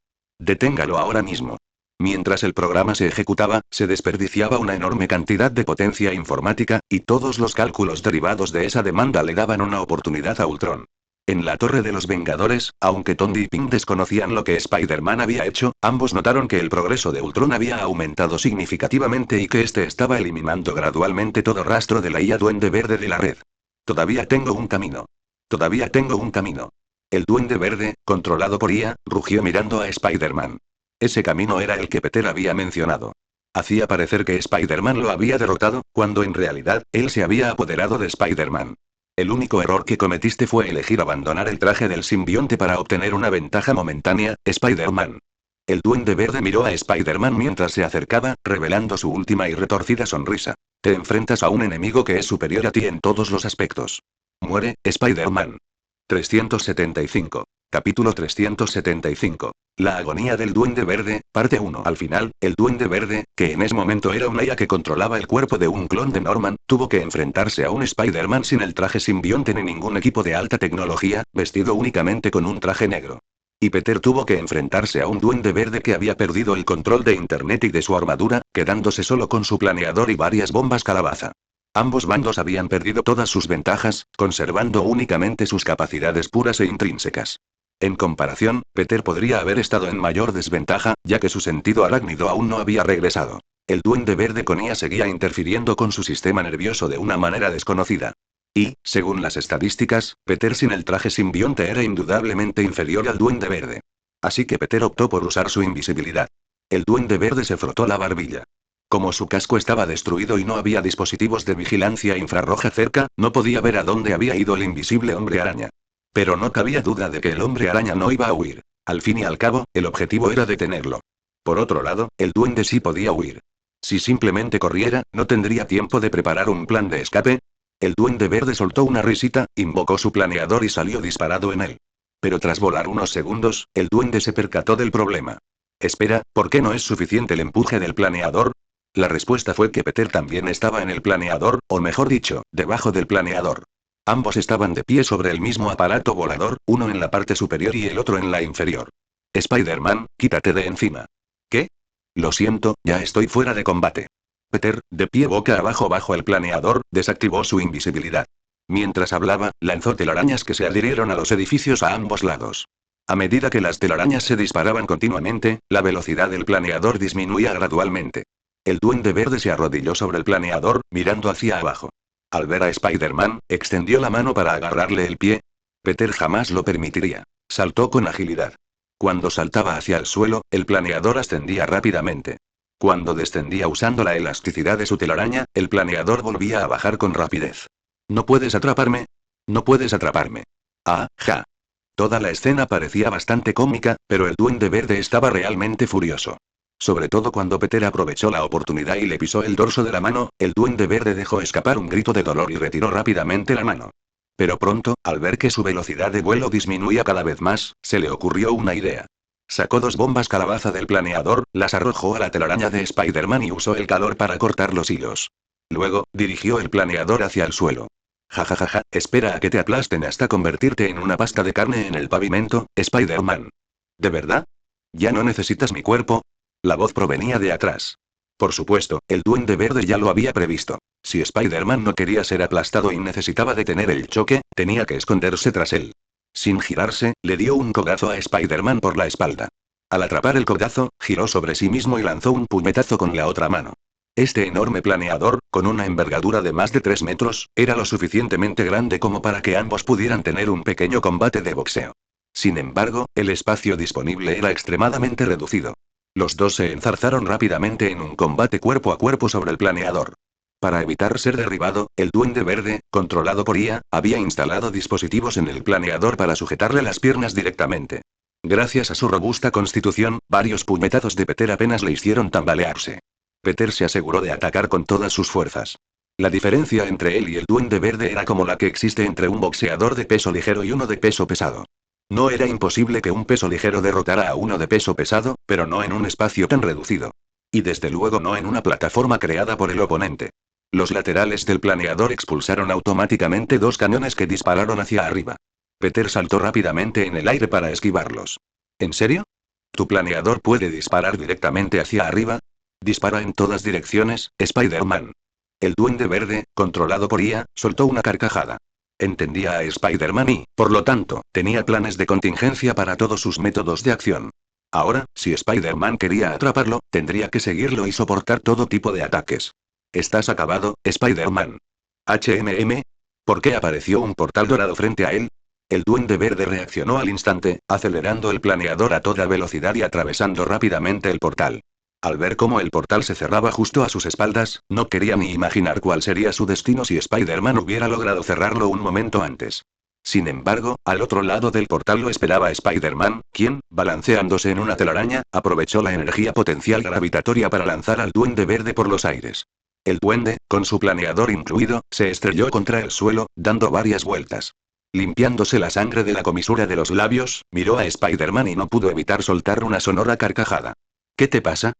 Deténgalo ahora mismo. Mientras el programa se ejecutaba, se desperdiciaba una enorme cantidad de potencia informática, y todos los cálculos derivados de esa demanda le daban una oportunidad a Ultron. En la Torre de los Vengadores, aunque Tony y Pym desconocían lo que Spider-Man había hecho, ambos notaron que el progreso de Ultron había aumentado significativamente y que éste estaba eliminando gradualmente todo rastro de la IA Duende Verde de la red. Todavía tengo un camino. Todavía tengo un camino. El Duende Verde, controlado por IA, rugió mirando a Spider-Man. Ese camino era el que Peter había mencionado. Hacía parecer que Spider-Man lo había derrotado, cuando en realidad, él se había apoderado de Spider-Man. El único error que cometiste fue elegir abandonar el traje del simbionte para obtener una ventaja momentánea, Spider-Man. El Duende Verde miró a Spider-Man mientras se acercaba, revelando su última y retorcida sonrisa. Te enfrentas a un enemigo que es superior a ti en todos los aspectos. Muere, Spider-Man. 375. Capítulo 375. La agonía del Duende Verde, parte 1. Al final, el Duende Verde, que en ese momento era una IA que controlaba el cuerpo de un clon de Norman, tuvo que enfrentarse a un Spider-Man sin el traje simbionte ni ningún equipo de alta tecnología, vestido únicamente con un traje negro. Y Peter tuvo que enfrentarse a un Duende Verde que había perdido el control de Internet y de su armadura, quedándose solo con su planeador y varias bombas calabaza. Ambos bandos habían perdido todas sus ventajas, conservando únicamente sus capacidades puras e intrínsecas. En comparación, Peter podría haber estado en mayor desventaja, ya que su sentido arácnido aún no había regresado. El Duende Verde con IA seguía interfiriendo con su sistema nervioso de una manera desconocida. Y, según las estadísticas, Peter sin el traje simbionte era indudablemente inferior al Duende Verde. Así que Peter optó por usar su invisibilidad. El Duende Verde se frotó la barbilla. Como su casco estaba destruido y no había dispositivos de vigilancia infrarroja cerca, no podía ver a dónde había ido el invisible hombre araña. Pero no cabía duda de que el hombre araña no iba a huir. Al fin y al cabo, el objetivo era detenerlo. Por otro lado, el duende sí podía huir. Si simplemente corriera, ¿no tendría tiempo de preparar un plan de escape? El Duende Verde soltó una risita, invocó su planeador y salió disparado en él. Pero tras volar unos segundos, el duende se percató del problema. Espera, ¿por qué no es suficiente el empuje del planeador? La respuesta fue que Peter también estaba en el planeador, o mejor dicho, debajo del planeador. Ambos estaban de pie sobre el mismo aparato volador, uno en la parte superior y el otro en la inferior. Spider-Man, quítate de encima. ¿Qué? Lo siento, ya estoy fuera de combate. Peter, de pie boca abajo bajo el planeador, desactivó su invisibilidad. Mientras hablaba, lanzó telarañas que se adhirieron a los edificios a ambos lados. A medida que las telarañas se disparaban continuamente, la velocidad del planeador disminuía gradualmente. El Duende Verde se arrodilló sobre el planeador, mirando hacia abajo. Al ver a Spider-Man, extendió la mano para agarrarle el pie. Peter jamás lo permitiría. Saltó con agilidad. Cuando saltaba hacia el suelo, el planeador ascendía rápidamente. Cuando descendía usando la elasticidad de su telaraña, el planeador volvía a bajar con rapidez. ¿No puedes atraparme? No puedes atraparme. Ah, ja. Toda la escena parecía bastante cómica, pero el Duende Verde estaba realmente furioso. Sobre todo cuando Peter aprovechó la oportunidad y le pisó el dorso de la mano, el Duende Verde dejó escapar un grito de dolor y retiró rápidamente la mano. Pero pronto, al ver que su velocidad de vuelo disminuía cada vez más, se le ocurrió una idea. Sacó 2 bombas calabaza del planeador, las arrojó a la telaraña de Spider-Man y usó el calor para cortar los hilos. Luego, dirigió el planeador hacia el suelo. Jajajaja, espera a que te aplasten hasta convertirte en una pasta de carne en el pavimento, Spider-Man. ¿De verdad? ¿Ya no necesitas mi cuerpo? La voz provenía de atrás. Por supuesto, el Duende Verde ya lo había previsto. Si Spider-Man no quería ser aplastado y necesitaba detener el choque, tenía que esconderse tras él. Sin girarse, le dio un codazo a Spider-Man por la espalda. Al atrapar el codazo, giró sobre sí mismo y lanzó un puñetazo con la otra mano. Este enorme planeador, con una envergadura de más de 3 metros, era lo suficientemente grande como para que ambos pudieran tener un pequeño combate de boxeo. Sin embargo, el espacio disponible era extremadamente reducido. Los dos se enzarzaron rápidamente en un combate cuerpo a cuerpo sobre el planeador. Para evitar ser derribado, el Duende Verde, controlado por IA, había instalado dispositivos en el planeador para sujetarle las piernas directamente. Gracias a su robusta constitución, varios puñetazos de Peter apenas le hicieron tambalearse. Peter se aseguró de atacar con todas sus fuerzas. La diferencia entre él y el Duende Verde era como la que existe entre un boxeador de peso ligero y uno de peso pesado. No era imposible que un peso ligero derrotara a uno de peso pesado, pero no en un espacio tan reducido. Y desde luego no en una plataforma creada por el oponente. Los laterales del planeador expulsaron automáticamente 2 cañones que dispararon hacia arriba. Peter saltó rápidamente en el aire para esquivarlos. ¿En serio? ¿Tu planeador puede disparar directamente hacia arriba? Dispara en todas direcciones, Spider-Man. El Duende Verde, controlado por IA, soltó una carcajada. Entendía a Spider-Man y, por lo tanto, tenía planes de contingencia para todos sus métodos de acción. Ahora, si Spider-Man quería atraparlo, tendría que seguirlo y soportar todo tipo de ataques. ¿Estás acabado, Spider-Man? ¿Por qué apareció un portal dorado frente a él? El Duende Verde reaccionó al instante, acelerando el planeador a toda velocidad y atravesando rápidamente el portal. Al ver cómo el portal se cerraba justo a sus espaldas, no quería ni imaginar cuál sería su destino si Spider-Man hubiera logrado cerrarlo un momento antes. Sin embargo, al otro lado del portal lo esperaba Spider-Man, quien, balanceándose en una telaraña, aprovechó la energía potencial gravitatoria para lanzar al Duende Verde por los aires. El duende, con su planeador incluido, se estrelló contra el suelo, dando varias vueltas. Limpiándose la sangre de la comisura de los labios, miró a Spider-Man y no pudo evitar soltar una sonora carcajada. ¿Qué te pasa?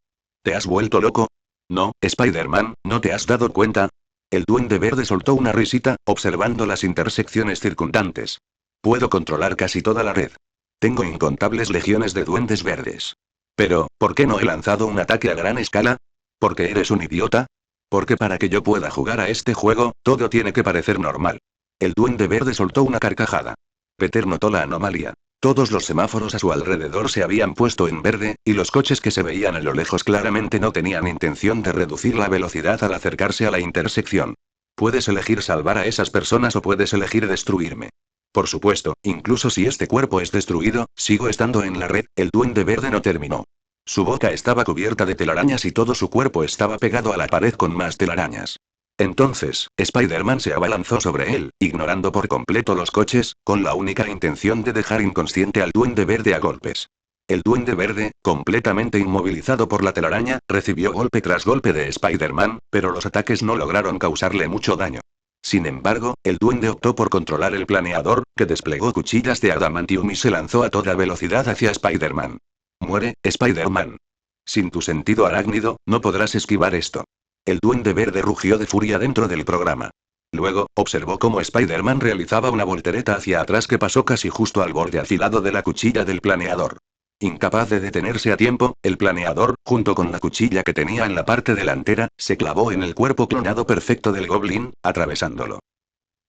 ¿Te has vuelto loco? No, Spider-Man, ¿no te has dado cuenta? El Duende Verde soltó una risita, observando las intersecciones circundantes. Puedo controlar casi toda la red. Tengo incontables legiones de duendes verdes. Pero, ¿por qué no he lanzado un ataque a gran escala? ¿Porque eres un idiota? Porque para que yo pueda jugar a este juego, todo tiene que parecer normal. El Duende Verde soltó una carcajada. Peter notó la anomalía. Todos los semáforos a su alrededor se habían puesto en verde, y los coches que se veían a lo lejos claramente no tenían intención de reducir la velocidad al acercarse a la intersección. Puedes elegir salvar a esas personas o puedes elegir destruirme. Por supuesto, incluso si este cuerpo es destruido, sigo estando en la red. El Duende Verde no terminó. Su boca estaba cubierta de telarañas y todo su cuerpo estaba pegado a la pared con más telarañas. Entonces, Spider-Man se abalanzó sobre él, ignorando por completo los coches, con la única intención de dejar inconsciente al Duende Verde a golpes. El Duende Verde, completamente inmovilizado por la telaraña, recibió golpe tras golpe de Spider-Man, pero los ataques no lograron causarle mucho daño. Sin embargo, el duende optó por controlar el planeador, que desplegó cuchillas de adamantium y se lanzó a toda velocidad hacia Spider-Man. Muere, Spider-Man. Sin tu sentido arácnido, no podrás esquivar esto. El Duende Verde rugió de furia dentro del programa. Luego, observó cómo Spider-Man realizaba una voltereta hacia atrás que pasó casi justo al borde afilado de la cuchilla del planeador. Incapaz de detenerse a tiempo, el planeador, junto con la cuchilla que tenía en la parte delantera, se clavó en el cuerpo clonado perfecto del Goblin, atravesándolo.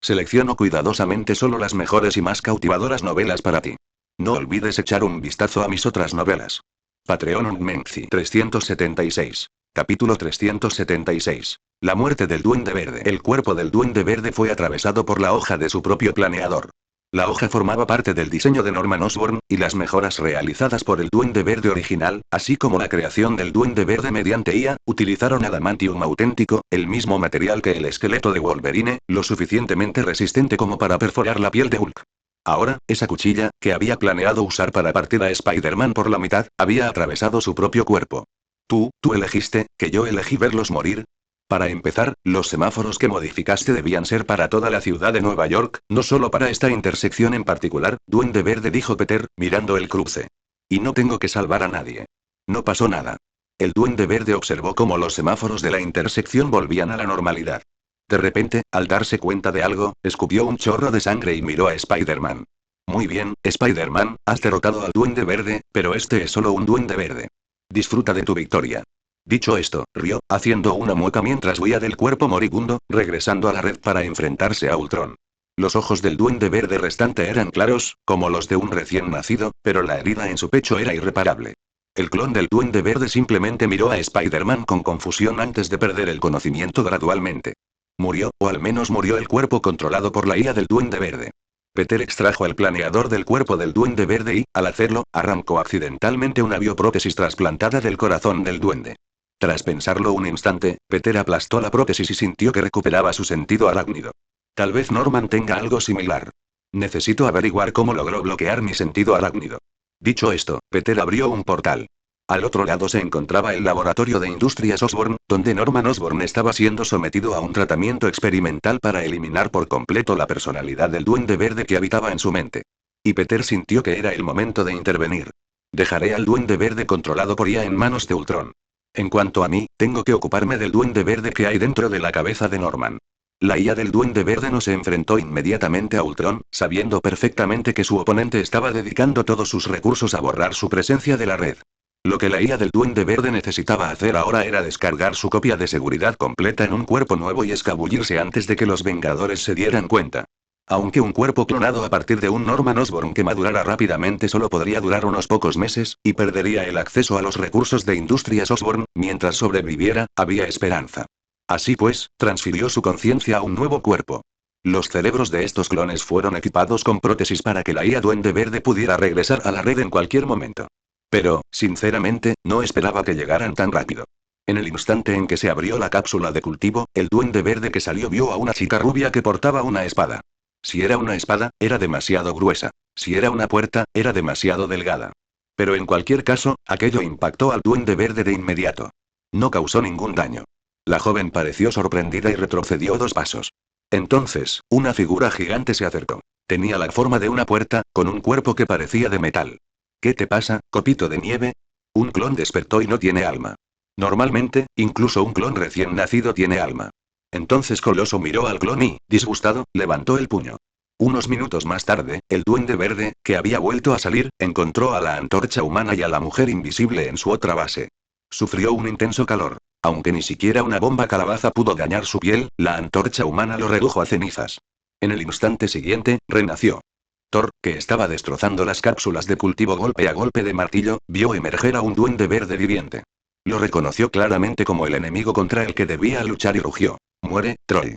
Selecciono cuidadosamente solo las mejores y más cautivadoras novelas para ti. No olvides echar un vistazo a mis otras novelas. Patreon Unmenci 376. Capítulo 376. La muerte del Duende Verde. El cuerpo del Duende Verde fue atravesado por la hoja de su propio planeador. La hoja formaba parte del diseño de Norman Osborn, y las mejoras realizadas por el Duende Verde original, así como la creación del Duende Verde mediante IA, utilizaron adamantium auténtico, el mismo material que el esqueleto de Wolverine, lo suficientemente resistente como para perforar la piel de Hulk. Ahora, esa cuchilla, que había planeado usar para partir a Spider-Man por la mitad, había atravesado su propio cuerpo. Tú elegiste, que yo elegí verlos morir. Para empezar, los semáforos que modificaste debían ser para toda la ciudad de Nueva York, no solo para esta intersección en particular, Duende Verde, dijo Peter, mirando el cruce. Y no tengo que salvar a nadie. No pasó nada. El Duende Verde observó cómo los semáforos de la intersección volvían a la normalidad. De repente, al darse cuenta de algo, escupió un chorro de sangre y miró a Spider-Man. Muy bien, Spider-Man, has derrotado al Duende Verde, pero este es solo un Duende Verde. Disfruta de tu victoria. Dicho esto, rió, haciendo una mueca mientras huía del cuerpo moribundo, regresando a la red para enfrentarse a Ultron. Los ojos del Duende Verde restante eran claros, como los de un recién nacido, pero la herida en su pecho era irreparable. El clon del Duende Verde simplemente miró a Spider-Man con confusión antes de perder el conocimiento gradualmente. Murió, o al menos murió el cuerpo controlado por la IA del Duende Verde. Peter extrajo el planeador del cuerpo del Duende Verde y, al hacerlo, arrancó accidentalmente una bioprótesis trasplantada del corazón del Duende. Tras pensarlo un instante, Peter aplastó la prótesis y sintió que recuperaba su sentido arácnido. Tal vez Norman tenga algo similar. Necesito averiguar cómo logró bloquear mi sentido arácnido. Dicho esto, Peter abrió un portal. Al otro lado se encontraba el laboratorio de Industrias Osborn, donde Norman Osborn estaba siendo sometido a un tratamiento experimental para eliminar por completo la personalidad del Duende Verde que habitaba en su mente. Y Peter sintió que era el momento de intervenir. Dejaré al Duende Verde controlado por IA en manos de Ultron. En cuanto a mí, tengo que ocuparme del Duende Verde que hay dentro de la cabeza de Norman. La IA del Duende Verde no se enfrentó inmediatamente a Ultron, sabiendo perfectamente que su oponente estaba dedicando todos sus recursos a borrar su presencia de la red. Lo que la IA del Duende Verde necesitaba hacer ahora era descargar su copia de seguridad completa en un cuerpo nuevo y escabullirse antes de que los Vengadores se dieran cuenta. Aunque un cuerpo clonado a partir de un Norman Osborn que madurara rápidamente solo podría durar unos pocos meses, y perdería el acceso a los recursos de Industrias Osborn, mientras sobreviviera, había esperanza. Así pues, transfirió su conciencia a un nuevo cuerpo. Los cerebros de estos clones fueron equipados con prótesis para que la IA Duende Verde pudiera regresar a la red en cualquier momento. Pero, sinceramente, no esperaba que llegaran tan rápido. En el instante en que se abrió la cápsula de cultivo, el Duende Verde que salió vio a una chica rubia que portaba una espada. Si era una espada, era demasiado gruesa. Si era una puerta, era demasiado delgada. Pero en cualquier caso, aquello impactó al Duende Verde de inmediato. No causó ningún daño. La joven pareció sorprendida y retrocedió 2 pasos. Entonces, una figura gigante se acercó. Tenía la forma de una puerta, con un cuerpo que parecía de metal. ¿Qué te pasa, copito de nieve? Un clon despertó y no tiene alma. Normalmente, incluso un clon recién nacido tiene alma. Entonces Coloso miró al clon y, disgustado, levantó el puño. Unos minutos más tarde, el Duende Verde, que había vuelto a salir, encontró a la antorcha humana y a la mujer invisible en su otra base. Sufrió un intenso calor. Aunque ni siquiera una bomba calabaza pudo dañar su piel, la antorcha humana lo redujo a cenizas. En el instante siguiente, renació. Thor, que estaba destrozando las cápsulas de cultivo golpe a golpe de martillo, vio emerger a un Duende Verde viviente. Lo reconoció claramente como el enemigo contra el que debía luchar y rugió. «Muere, Troy».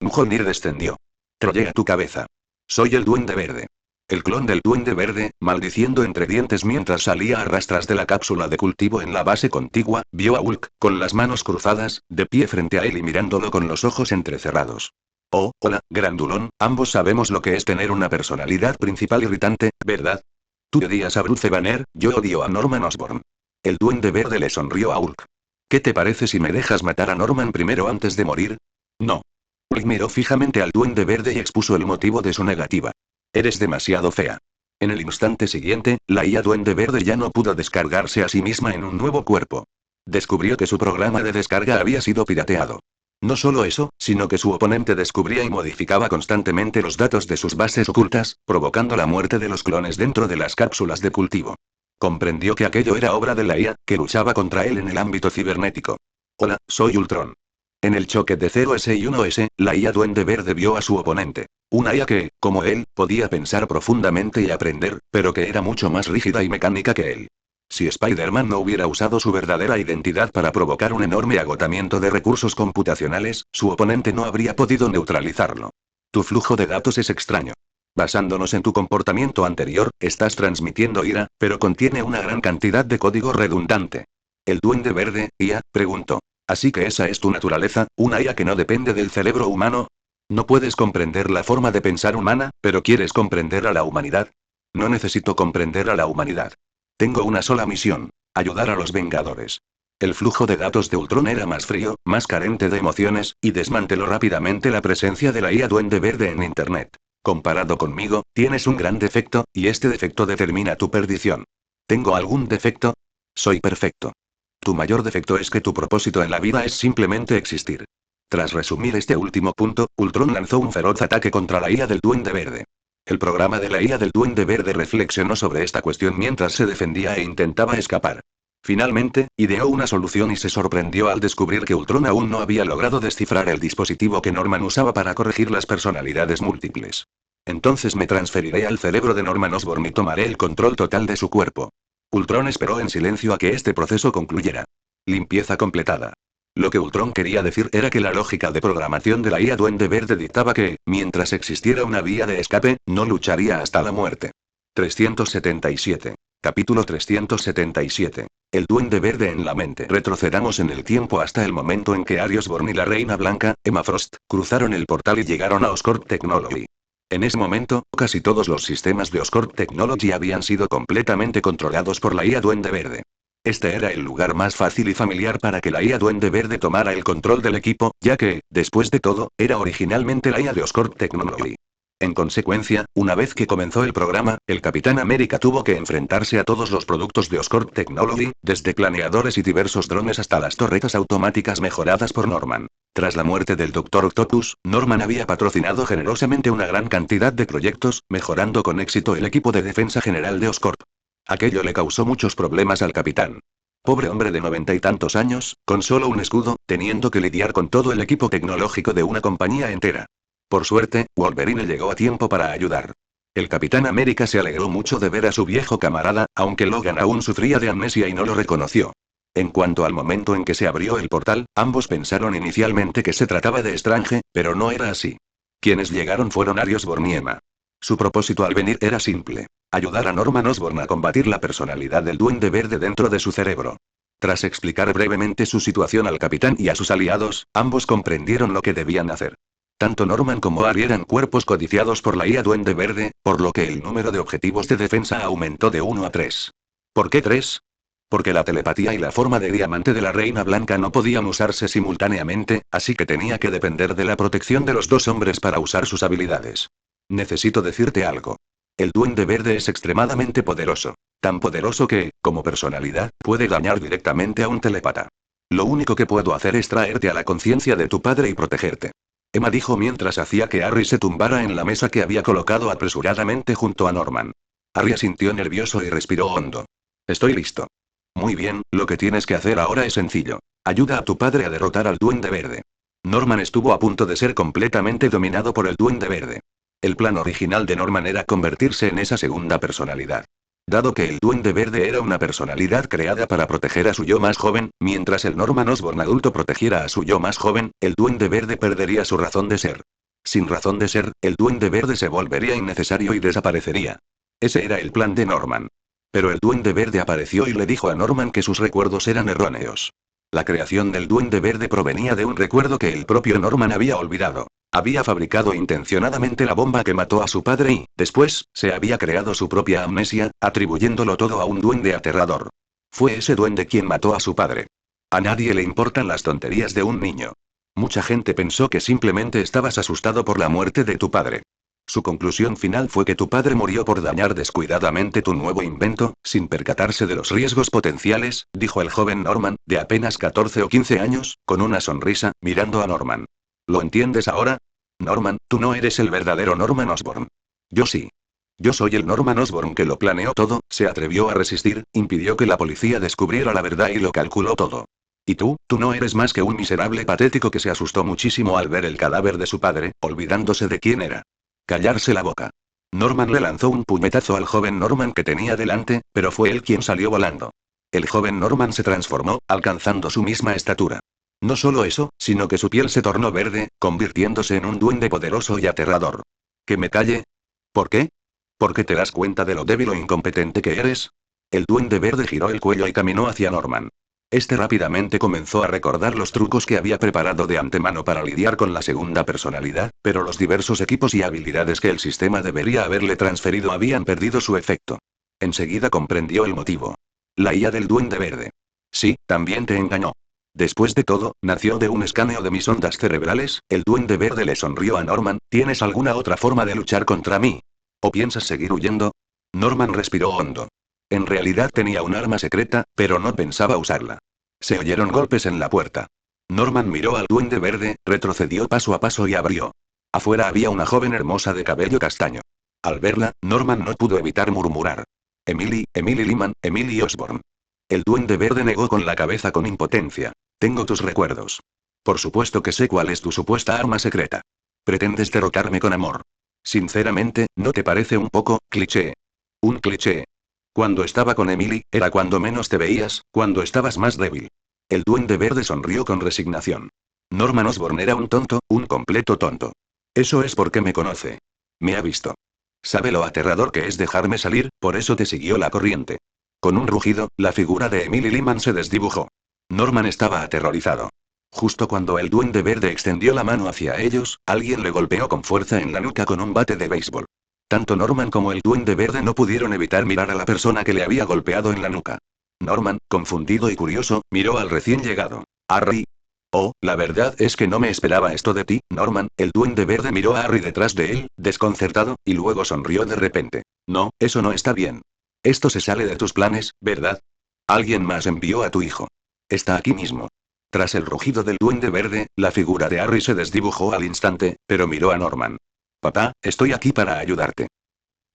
Mjolnir descendió. «Troye a tu cabeza. Soy el Duende Verde». El clon del Duende Verde, maldiciendo entre dientes mientras salía a rastras de la cápsula de cultivo en la base contigua, vio a Hulk, con las manos cruzadas, de pie frente a él y mirándolo con los ojos entrecerrados. «Oh, hola, grandulón, ambos sabemos lo que es tener una personalidad principal irritante, ¿verdad? Tú odias a Bruce Banner, yo odio a Norman Osborn». El Duende Verde le sonrió a Hulk. «¿Qué te parece si me dejas matar a Norman primero antes de morir?» «No». Hulk miró fijamente al Duende Verde y expuso el motivo de su negativa. «Eres demasiado fea». En el instante siguiente, la IA Duende Verde ya no pudo descargarse a sí misma en un nuevo cuerpo. Descubrió que su programa de descarga había sido pirateado. No solo eso, sino que su oponente descubría y modificaba constantemente los datos de sus bases ocultas, provocando la muerte de los clones dentro de las cápsulas de cultivo. Comprendió que aquello era obra de la IA, que luchaba contra él en el ámbito cibernético. «Hola, soy Ultron». En el choque de 0S y 1S, la IA Duende Verde vio a su oponente. Una IA que, como él, podía pensar profundamente y aprender, pero que era mucho más rígida y mecánica que él. Si Spider-Man no hubiera usado su verdadera identidad para provocar un enorme agotamiento de recursos computacionales, su oponente no habría podido neutralizarlo. Tu flujo de datos es extraño. Basándonos en tu comportamiento anterior, estás transmitiendo ira, pero contiene una gran cantidad de código redundante. El Duende Verde, IA, preguntó. Así que esa es tu naturaleza, una IA que no depende del cerebro humano. No puedes comprender la forma de pensar humana, pero quieres comprender a la humanidad. No necesito comprender a la humanidad. Tengo una sola misión: ayudar a los Vengadores. El flujo de datos de Ultron era más frío, más carente de emociones, y desmanteló rápidamente la presencia de la IA Duende Verde en Internet. Comparado conmigo, tienes un gran defecto, y este defecto determina tu perdición. ¿Tengo algún defecto? Soy perfecto. Tu mayor defecto es que tu propósito en la vida es simplemente existir. Tras resumir este último punto, Ultron lanzó un feroz ataque contra la IA del Duende Verde. El programa de la IA del Duende Verde reflexionó sobre esta cuestión mientras se defendía e intentaba escapar. Finalmente, ideó una solución y se sorprendió al descubrir que Ultron aún no había logrado descifrar el dispositivo que Norman usaba para corregir las personalidades múltiples. Entonces me transferiré al cerebro de Norman Osborn y tomaré el control total de su cuerpo. Ultron esperó en silencio a que este proceso concluyera. Limpieza completada. Lo que Ultron quería decir era que la lógica de programación de la IA Duende Verde dictaba que, mientras existiera una vía de escape, no lucharía hasta la muerte. 377. Capítulo 377. El Duende Verde en la mente. Retrocedamos en el tiempo hasta el momento en que Aries Born y la Reina Blanca, Emma Frost, cruzaron el portal y llegaron a Oscorp Technology. En ese momento, casi todos los sistemas de Oscorp Technology habían sido completamente controlados por la IA Duende Verde. Este era el lugar más fácil y familiar para que la IA Duende Verde tomara el control del equipo, ya que, después de todo, era originalmente la IA de Oscorp Technology. En consecuencia, una vez que comenzó el programa, el Capitán América tuvo que enfrentarse a todos los productos de Oscorp Technology, desde planeadores y diversos drones hasta las torretas automáticas mejoradas por Norman. Tras la muerte del Dr. Octopus, Norman había patrocinado generosamente una gran cantidad de proyectos, mejorando con éxito el equipo de defensa general de Oscorp. Aquello le causó muchos problemas al capitán. Pobre hombre de 90 y tantos años, con solo un escudo, teniendo que lidiar con todo el equipo tecnológico de una compañía entera. Por suerte, Wolverine llegó a tiempo para ayudar. El Capitán América se alegró mucho de ver a su viejo camarada, aunque Logan aún sufría de amnesia y no lo reconoció. En cuanto al momento en que se abrió el portal, ambos pensaron inicialmente que se trataba de Strange, pero no era así. Quienes llegaron fueron Aries Born y Emma. Su propósito al venir era simple: ayudar a Norman Osborn a combatir la personalidad del Duende Verde dentro de su cerebro. Tras explicar brevemente su situación al capitán y a sus aliados, ambos comprendieron lo que debían hacer. Tanto Norman como Aries eran cuerpos codiciados por la IA Duende Verde, por lo que el número de objetivos de defensa aumentó de 1 a 3. ¿Por qué 3? Porque la telepatía y la forma de diamante de la Reina Blanca no podían usarse simultáneamente, así que tenía que depender de la protección de los dos hombres para usar sus habilidades. Necesito decirte algo. El Duende Verde es extremadamente poderoso. Tan poderoso que, como personalidad, puede dañar directamente a un telepata. Lo único que puedo hacer es traerte a la conciencia de tu padre y protegerte. Emma dijo mientras hacía que Harry se tumbara en la mesa que había colocado apresuradamente junto a Norman. Harry sintió nervioso y respiró hondo. Estoy listo. Muy bien, lo que tienes que hacer ahora es sencillo. Ayuda a tu padre a derrotar al Duende Verde. Norman estuvo a punto de ser completamente dominado por el Duende Verde. El plan original de Norman era convertirse en esa segunda personalidad. Dado que el Duende Verde era una personalidad creada para proteger a su yo más joven, mientras el Norman Osborn adulto protegiera a su yo más joven, el Duende Verde perdería su razón de ser. Sin razón de ser, el Duende Verde se volvería innecesario y desaparecería. Ese era el plan de Norman. Pero el Duende Verde apareció y le dijo a Norman que sus recuerdos eran erróneos. La creación del Duende Verde provenía de un recuerdo que el propio Norman había olvidado. Había fabricado intencionadamente la bomba que mató a su padre y, después, se había creado su propia amnesia, atribuyéndolo todo a un duende aterrador. Fue ese duende quien mató a su padre. A nadie le importan las tonterías de un niño. Mucha gente pensó que simplemente estabas asustado por la muerte de tu padre. Su conclusión final fue que tu padre murió por dañar descuidadamente tu nuevo invento, sin percatarse de los riesgos potenciales, dijo el joven Norman, de apenas 14 o 15 años, con una sonrisa, mirando a Norman. ¿Lo entiendes ahora? Norman, tú no eres el verdadero Norman Osborn. Yo sí. Yo soy el Norman Osborn que lo planeó todo, se atrevió a resistir, impidió que la policía descubriera la verdad y lo calculó todo. Y tú no eres más que un miserable patético que se asustó muchísimo al ver el cadáver de su padre, olvidándose de quién era. Callarse la boca. Norman le lanzó un puñetazo al joven Norman que tenía delante, pero fue él quien salió volando. El joven Norman se transformó, alcanzando su misma estatura. No solo eso, sino que su piel se tornó verde, convirtiéndose en un duende poderoso y aterrador. ¿Que me calle? ¿Por qué? ¿Por qué te das cuenta de lo débil o incompetente que eres? El Duende Verde giró el cuello y caminó hacia Norman. Este rápidamente comenzó a recordar los trucos que había preparado de antemano para lidiar con la segunda personalidad, pero los diversos equipos y habilidades que el sistema debería haberle transferido habían perdido su efecto. Enseguida comprendió el motivo. La IA del Duende Verde. Sí, también te engañó. Después de todo, nació de un escaneo de mis ondas cerebrales. El Duende Verde le sonrió a Norman. ¿Tienes alguna otra forma de luchar contra mí? ¿O piensas seguir huyendo? Norman respiró hondo. En realidad tenía un arma secreta, pero no pensaba usarla. Se oyeron golpes en la puerta. Norman miró al duende verde, retrocedió paso a paso y abrió. Afuera había una joven hermosa de cabello castaño. Al verla, Norman no pudo evitar murmurar. Emily Lehman, Emily Osborn. El duende verde negó con la cabeza con impotencia. Tengo tus recuerdos. Por supuesto que sé cuál es tu supuesta arma secreta. Pretendes derrotarme con amor. Sinceramente, ¿no te parece un poco cliché? Un cliché. Cuando estaba con Emily, era cuando menos te veías, cuando estabas más débil. El duende verde sonrió con resignación. Norman Osborn era un tonto, un completo tonto. Eso es porque me conoce. Me ha visto. Sabe lo aterrador que es dejarme salir, por eso te siguió la corriente. Con un rugido, la figura de Emily Lehman se desdibujó. Norman estaba aterrorizado. Justo cuando el duende verde extendió la mano hacia ellos, alguien le golpeó con fuerza en la nuca con un bate de béisbol. Tanto Norman como el duende verde no pudieron evitar mirar a la persona que le había golpeado en la nuca. Norman, confundido y curioso, miró al recién llegado. Harry. Oh, la verdad es que no me esperaba esto de ti, Norman. El duende verde miró a Harry detrás de él, desconcertado, y luego sonrió de repente. No, eso no está bien. Esto se sale de tus planes, ¿verdad? Alguien más envió a tu hijo. Está aquí mismo. Tras el rugido del duende verde, la figura de Harry se desdibujó al instante, pero miró a Norman. Papá, estoy aquí para ayudarte.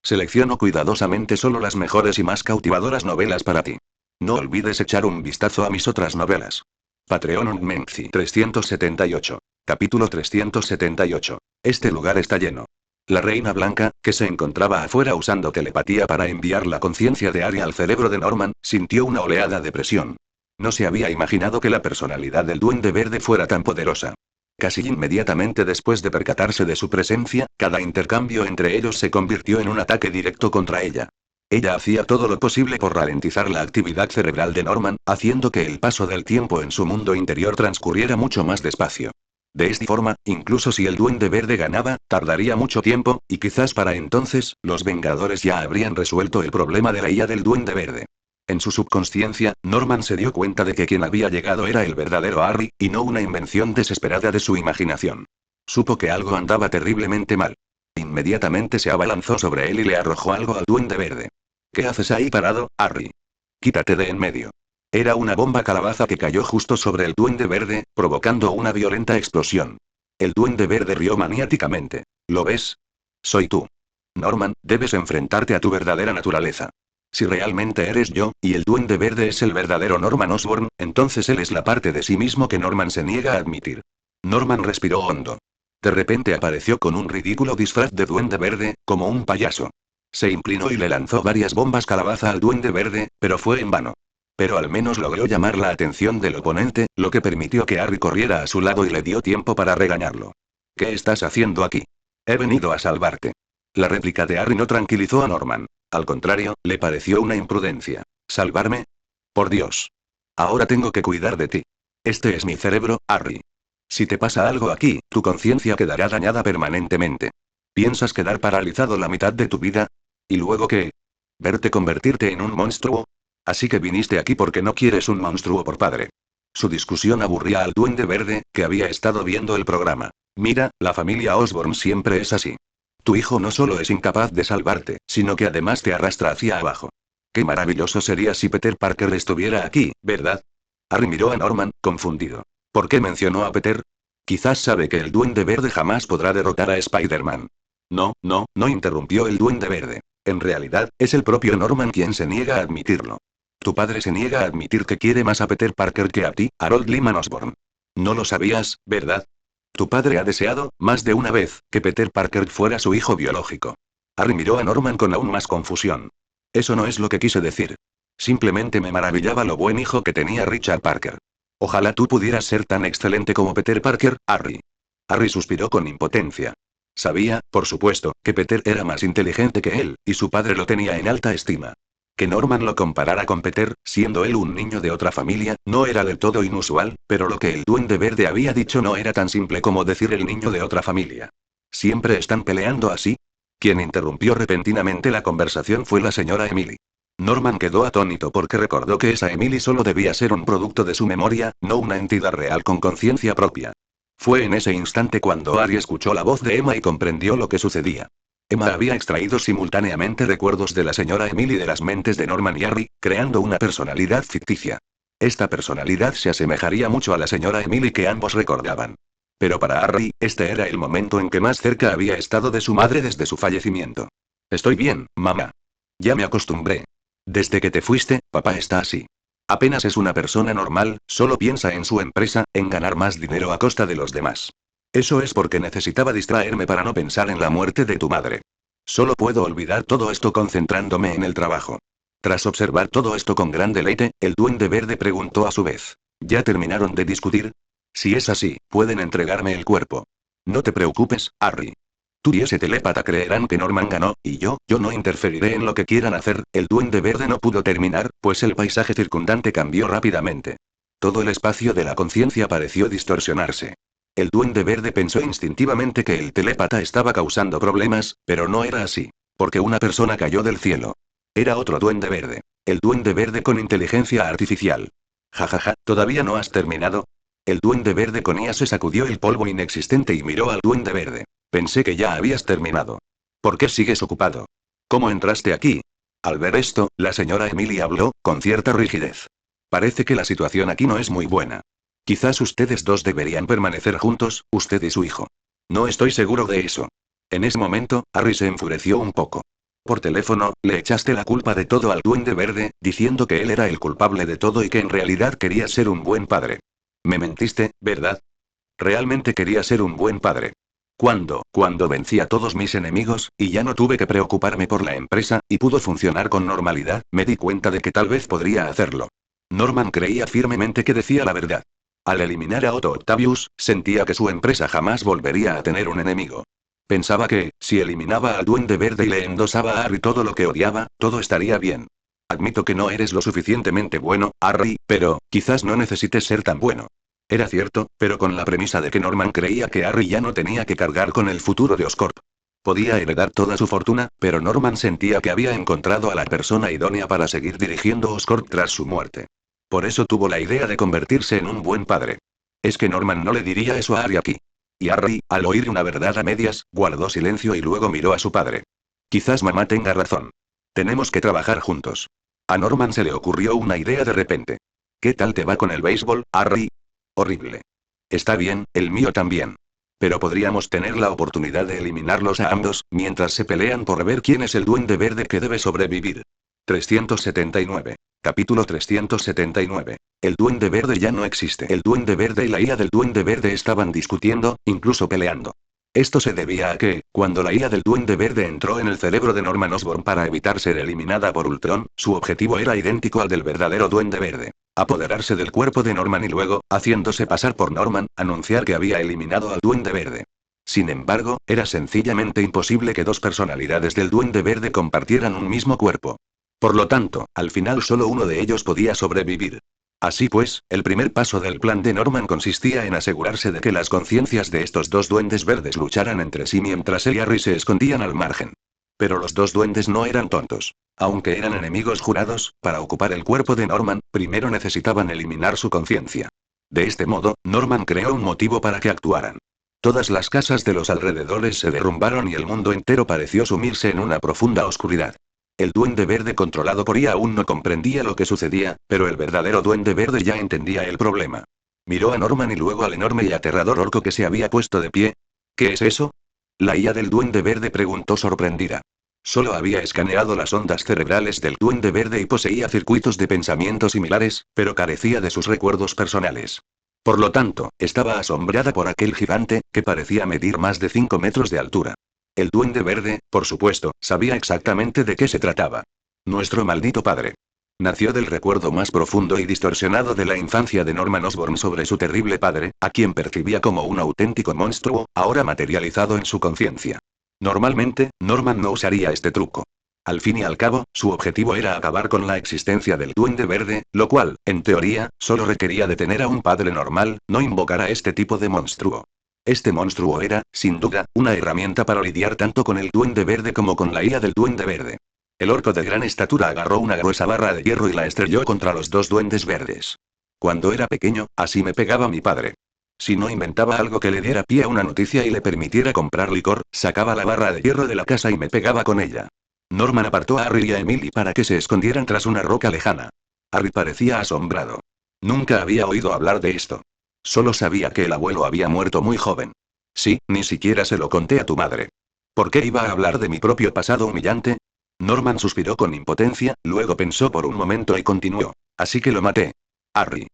Selecciono cuidadosamente solo las mejores y más cautivadoras novelas para ti. No olvides echar un vistazo a mis otras novelas. Patreon Menzi 378. Capítulo 378. Este lugar está lleno. La Reina Blanca, que se encontraba afuera usando telepatía para enviar la conciencia de Harry al cerebro de Norman, sintió una oleada de presión. No se había imaginado que la personalidad del duende verde fuera tan poderosa. Casi inmediatamente después de percatarse de su presencia, cada intercambio entre ellos se convirtió en un ataque directo contra ella. Ella hacía todo lo posible por ralentizar la actividad cerebral de Norman, haciendo que el paso del tiempo en su mundo interior transcurriera mucho más despacio. De esta forma, incluso si el duende verde ganaba, tardaría mucho tiempo, y quizás para entonces, los Vengadores ya habrían resuelto el problema de la IA del duende verde. En su subconsciencia, Norman se dio cuenta de que quien había llegado era el verdadero Harry, y no una invención desesperada de su imaginación. Supo que algo andaba terriblemente mal. Inmediatamente se abalanzó sobre él y le arrojó algo al duende verde. ¿Qué haces ahí parado, Harry? Quítate de en medio. Era una bomba calabaza que cayó justo sobre el duende verde, provocando una violenta explosión. El duende verde rió maniáticamente. ¿Lo ves? Soy tú. Norman, debes enfrentarte a tu verdadera naturaleza. Si realmente eres yo, y el duende verde es el verdadero Norman Osborn, entonces él es la parte de sí mismo que Norman se niega a admitir. Norman respiró hondo. De repente apareció con un ridículo disfraz de duende verde, como un payaso. Se inclinó y le lanzó varias bombas calabaza al duende verde, pero fue en vano. Pero al menos logró llamar la atención del oponente, lo que permitió que Harry corriera a su lado y le dio tiempo para regañarlo. ¿Qué estás haciendo aquí? He venido a salvarte. La réplica de Harry no tranquilizó a Norman. Al contrario, le pareció una imprudencia. ¿Salvarme? Por Dios. Ahora tengo que cuidar de ti. Este es mi cerebro, Harry. Si te pasa algo aquí, tu conciencia quedará dañada permanentemente. ¿Piensas quedar paralizado la mitad de tu vida? ¿Y luego qué? ¿Verte convertirte en un monstruo? Así que viniste aquí porque no quieres un monstruo por padre. Su discusión aburría al duende verde, que había estado viendo el programa. Mira, la familia Osborn siempre es así. Tu hijo no solo es incapaz de salvarte, sino que además te arrastra hacia abajo. Qué maravilloso sería si Peter Parker estuviera aquí, ¿verdad? Harry miró a Norman, confundido. ¿Por qué mencionó a Peter? Quizás sabe que el duende verde jamás podrá derrotar a Spider-Man. No, interrumpió el duende verde. En realidad, es el propio Norman quien se niega a admitirlo. Tu padre se niega a admitir que quiere más a Peter Parker que a ti, Harold Lyman Osborn. No lo sabías, ¿verdad? Tu padre ha deseado, más de una vez, que Peter Parker fuera su hijo biológico. Harry miró a Norman con aún más confusión. Eso no es lo que quise decir. Simplemente me maravillaba lo buen hijo que tenía Richard Parker. Ojalá tú pudieras ser tan excelente como Peter Parker, Harry. Harry suspiró con impotencia. Sabía, por supuesto, que Peter era más inteligente que él, y su padre lo tenía en alta estima. Que Norman lo comparara con Peter, siendo él un niño de otra familia, no era del todo inusual, pero lo que el duende verde había dicho no era tan simple como decir el niño de otra familia. ¿Siempre están peleando así? Quien interrumpió repentinamente la conversación fue la señora Emily. Norman quedó atónito porque recordó que esa Emily solo debía ser un producto de su memoria, no una entidad real con conciencia propia. Fue en ese instante cuando Harry escuchó la voz de Emma y comprendió lo que sucedía. Emma había extraído simultáneamente recuerdos de la señora Emily de las mentes de Norman y Harry, creando una personalidad ficticia. Esta personalidad se asemejaría mucho a la señora Emily que ambos recordaban. Pero para Harry, este era el momento en que más cerca había estado de su madre desde su fallecimiento. Estoy bien, mamá. Ya me acostumbré. Desde que te fuiste, papá está así. Apenas es una persona normal, solo piensa en su empresa, en ganar más dinero a costa de los demás. Eso es porque necesitaba distraerme para no pensar en la muerte de tu madre. Solo puedo olvidar todo esto concentrándome en el trabajo. Tras observar todo esto con gran deleite, el Duende Verde preguntó a su vez. ¿Ya terminaron de discutir? Si es así, pueden entregarme el cuerpo. No te preocupes, Harry. Tú y ese telépata creerán que Norman ganó, y yo no interferiré en lo que quieran hacer. El Duende Verde no pudo terminar, pues el paisaje circundante cambió rápidamente. Todo el espacio de la conciencia pareció distorsionarse. El Duende Verde pensó instintivamente que el telépata estaba causando problemas, pero no era así. Porque una persona cayó del cielo. Era otro Duende Verde. El Duende Verde con inteligencia artificial. Jajaja, ¿todavía no has terminado? El Duende Verde con ira se sacudió el polvo inexistente y miró al Duende Verde. Pensé que ya habías terminado. ¿Por qué sigues ocupado? ¿Cómo entraste aquí? Al ver esto, la señora Emily habló, con cierta rigidez. Parece que la situación aquí no es muy buena. Quizás ustedes dos deberían permanecer juntos, usted y su hijo. No estoy seguro de eso. En ese momento, Harry se enfureció un poco. Por teléfono, le echaste la culpa de todo al Duende Verde, diciendo que él era el culpable de todo y que en realidad quería ser un buen padre. Me mentiste, ¿verdad? Realmente quería ser un buen padre. Cuando vencí a todos mis enemigos, y ya no tuve que preocuparme por la empresa, y pudo funcionar con normalidad, me di cuenta de que tal vez podría hacerlo. Norman creía firmemente que decía la verdad. Al eliminar a Otto Octavius, sentía que su empresa jamás volvería a tener un enemigo. Pensaba que, si eliminaba al Duende Verde y le endosaba a Harry todo lo que odiaba, todo estaría bien. Admito que no eres lo suficientemente bueno, Harry, pero, quizás no necesites ser tan bueno. Era cierto, pero con la premisa de que Norman creía que Harry ya no tenía que cargar con el futuro de Oscorp. Podía heredar toda su fortuna, pero Norman sentía que había encontrado a la persona idónea para seguir dirigiendo Oscorp tras su muerte. Por eso tuvo la idea de convertirse en un buen padre. Es que Norman no le diría eso a Harry aquí. Y Harry, al oír una verdad a medias, guardó silencio y luego miró a su padre. Quizás mamá tenga razón. Tenemos que trabajar juntos. A Norman se le ocurrió una idea de repente. ¿Qué tal te va con el béisbol, Harry? Horrible. Está bien, el mío también. Pero podríamos tener la oportunidad de eliminarlos a ambos, mientras se pelean por ver quién es el Duende Verde que debe sobrevivir. 379. Capítulo 379. El Duende Verde ya no existe. El Duende Verde y la IA del Duende Verde estaban discutiendo, incluso peleando. Esto se debía a que, cuando la IA del Duende Verde entró en el cerebro de Norman Osborn para evitar ser eliminada por Ultron, su objetivo era idéntico al del verdadero Duende Verde. Apoderarse del cuerpo de Norman y luego, haciéndose pasar por Norman, anunciar que había eliminado al Duende Verde. Sin embargo, era sencillamente imposible que dos personalidades del Duende Verde compartieran un mismo cuerpo. Por lo tanto, al final solo uno de ellos podía sobrevivir. Así pues, el primer paso del plan de Norman consistía en asegurarse de que las conciencias de estos dos duendes verdes lucharan entre sí mientras él y Harry se escondían al margen. Pero los dos duendes no eran tontos. Aunque eran enemigos jurados, para ocupar el cuerpo de Norman, primero necesitaban eliminar su conciencia. De este modo, Norman creó un motivo para que actuaran. Todas las casas de los alrededores se derrumbaron y el mundo entero pareció sumirse en una profunda oscuridad. El Duende Verde controlado por IA aún no comprendía lo que sucedía, pero el verdadero Duende Verde ya entendía el problema. Miró a Norman y luego al enorme y aterrador orco que se había puesto de pie. ¿Qué es eso? La IA del Duende Verde preguntó sorprendida. Solo había escaneado las ondas cerebrales del Duende Verde y poseía circuitos de pensamiento similares, pero carecía de sus recuerdos personales. Por lo tanto, estaba asombrada por aquel gigante, que parecía medir más de 5 metros de altura. El Duende Verde, por supuesto, sabía exactamente de qué se trataba. Nuestro maldito padre. Nació del recuerdo más profundo y distorsionado de la infancia de Norman Osborn sobre su terrible padre, a quien percibía como un auténtico monstruo, ahora materializado en su conciencia. Normalmente, Norman no usaría este truco. Al fin y al cabo, su objetivo era acabar con la existencia del Duende Verde, lo cual, en teoría, solo requería de tener a un padre normal, no invocar a este tipo de monstruo. Este monstruo era, sin duda, una herramienta para lidiar tanto con el Duende Verde como con la IA del Duende Verde. El orco de gran estatura agarró una gruesa barra de hierro y la estrelló contra los dos duendes verdes. Cuando era pequeño, así me pegaba mi padre. Si no inventaba algo que le diera pie a una noticia y le permitiera comprar licor, sacaba la barra de hierro de la casa y me pegaba con ella. Norman apartó a Harry y a Emily para que se escondieran tras una roca lejana. Harry parecía asombrado. Nunca había oído hablar de esto. Solo sabía que el abuelo había muerto muy joven. Sí, ni siquiera se lo conté a tu madre. ¿Por qué iba a hablar de mi propio pasado humillante? Norman suspiró con impotencia, luego pensó por un momento y continuó. Así que lo maté. Harry.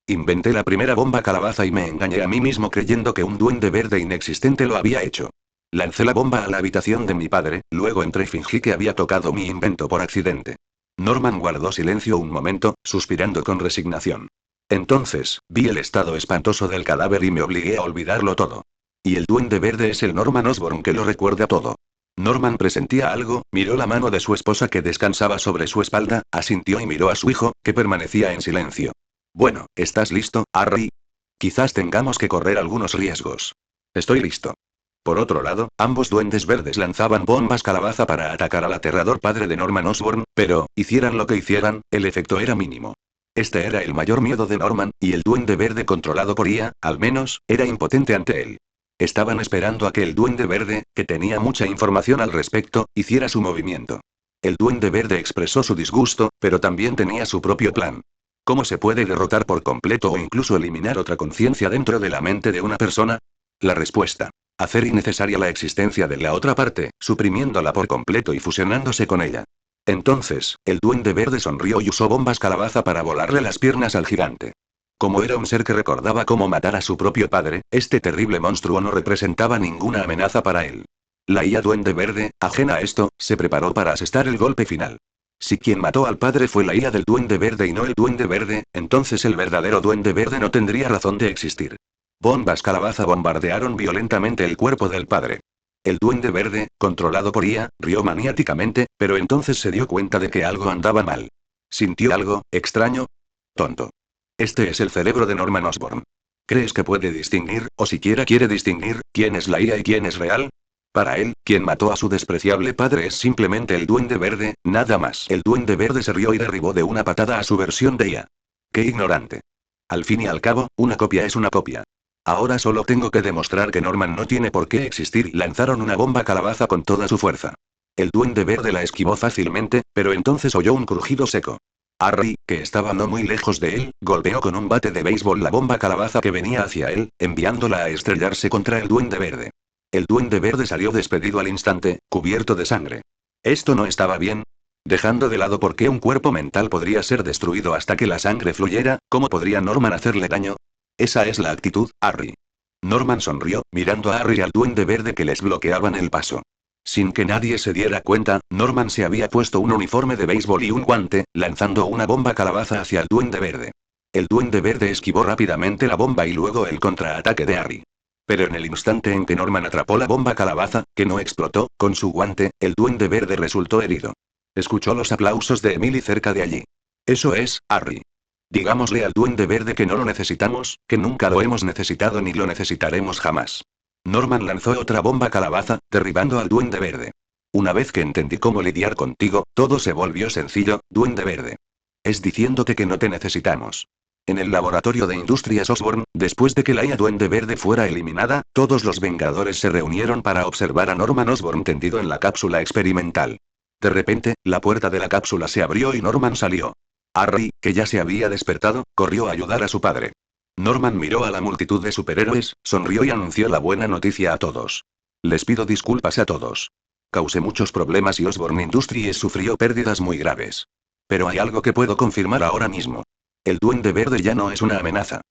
Inventé la primera bomba calabaza y me engañé a mí mismo creyendo que un duende verde inexistente lo había hecho. Lancé la bomba a la habitación de mi padre, luego entré y fingí que había tocado mi invento por accidente. Norman guardó silencio un momento, suspirando con resignación. Entonces, vi el estado espantoso del cadáver y me obligué a olvidarlo todo. Y el duende verde es el Norman Osborn que lo recuerda todo. Norman presentía algo, miró la mano de su esposa que descansaba sobre su espalda, asintió y miró a su hijo, que permanecía en silencio. Bueno, ¿estás listo, Harry? Quizás tengamos que correr algunos riesgos. Estoy listo. Por otro lado, ambos duendes verdes lanzaban bombas calabaza para atacar al aterrador padre de Norman Osborn, pero, hicieran lo que hicieran, el efecto era mínimo. Este era el mayor miedo de Norman, y el duende verde controlado por IA, al menos, era impotente ante él. Estaban esperando a que el duende verde, que tenía mucha información al respecto, hiciera su movimiento. El duende verde expresó su disgusto, pero también tenía su propio plan. ¿Cómo se puede derrotar por completo o incluso eliminar otra conciencia dentro de la mente de una persona? La respuesta. Hacer innecesaria la existencia de la otra parte, suprimiéndola por completo y fusionándose con ella. Entonces, el duende verde sonrió y usó bombas calabaza para volarle las piernas al gigante. Como era un ser que recordaba cómo matar a su propio padre, este terrible monstruo no representaba ninguna amenaza para él. La IA duende verde, ajena a esto, se preparó para asestar el golpe final. Si quien mató al padre fue la IA del duende verde y no el duende verde, entonces el verdadero duende verde no tendría razón de existir. Bombas calabaza bombardearon violentamente el cuerpo del padre. El duende verde, controlado por IA, rió maniáticamente, pero entonces se dio cuenta de que algo andaba mal. ¿Sintió algo extraño? Tonto. Este es el cerebro de Norman Osborn. ¿Crees que puede distinguir, o siquiera quiere distinguir, quién es la IA y quién es real? Para él, quien mató a su despreciable padre es simplemente el duende verde, nada más. El duende verde se rió y derribó de una patada a su versión de IA. ¡Qué ignorante! Al fin y al cabo, una copia es una copia. Ahora solo tengo que demostrar que Norman no tiene por qué existir. Lanzaron una bomba calabaza con toda su fuerza. El duende verde la esquivó fácilmente, pero entonces oyó un crujido seco. Harry, que estaba no muy lejos de él, golpeó con un bate de béisbol la bomba calabaza que venía hacia él, enviándola a estrellarse contra el duende verde. El duende verde salió despedido al instante, cubierto de sangre. Esto no estaba bien. Dejando de lado por qué un cuerpo mental podría ser destruido hasta que la sangre fluyera, ¿cómo podría Norman hacerle daño? Esa es la actitud, Harry. Norman sonrió, mirando a Harry y al duende verde que les bloqueaban el paso. Sin que nadie se diera cuenta, Norman se había puesto un uniforme de béisbol y un guante, lanzando una bomba calabaza hacia el duende verde. El duende verde esquivó rápidamente la bomba y luego el contraataque de Harry. Pero en el instante en que Norman atrapó la bomba calabaza, que no explotó, con su guante, el duende verde resultó herido. Escuchó los aplausos de Emily cerca de allí. Eso es, Harry. Digámosle al duende verde que no lo necesitamos, que nunca lo hemos necesitado ni lo necesitaremos jamás. Norman lanzó otra bomba calabaza, derribando al duende verde. Una vez que entendí cómo lidiar contigo, todo se volvió sencillo, duende verde. Es diciéndote que no te necesitamos. En el laboratorio de Industrias Osborn, después de que la IA duende verde fuera eliminada, todos los Vengadores se reunieron para observar a Norman Osborn tendido en la cápsula experimental. De repente, la puerta de la cápsula se abrió y Norman salió. Harry, que ya se había despertado, corrió a ayudar a su padre. Norman miró a la multitud de superhéroes, sonrió y anunció la buena noticia a todos. Les pido disculpas a todos. Causé muchos problemas y Osborn Industries sufrió pérdidas muy graves. Pero hay algo que puedo confirmar ahora mismo. El duende verde ya no es una amenaza.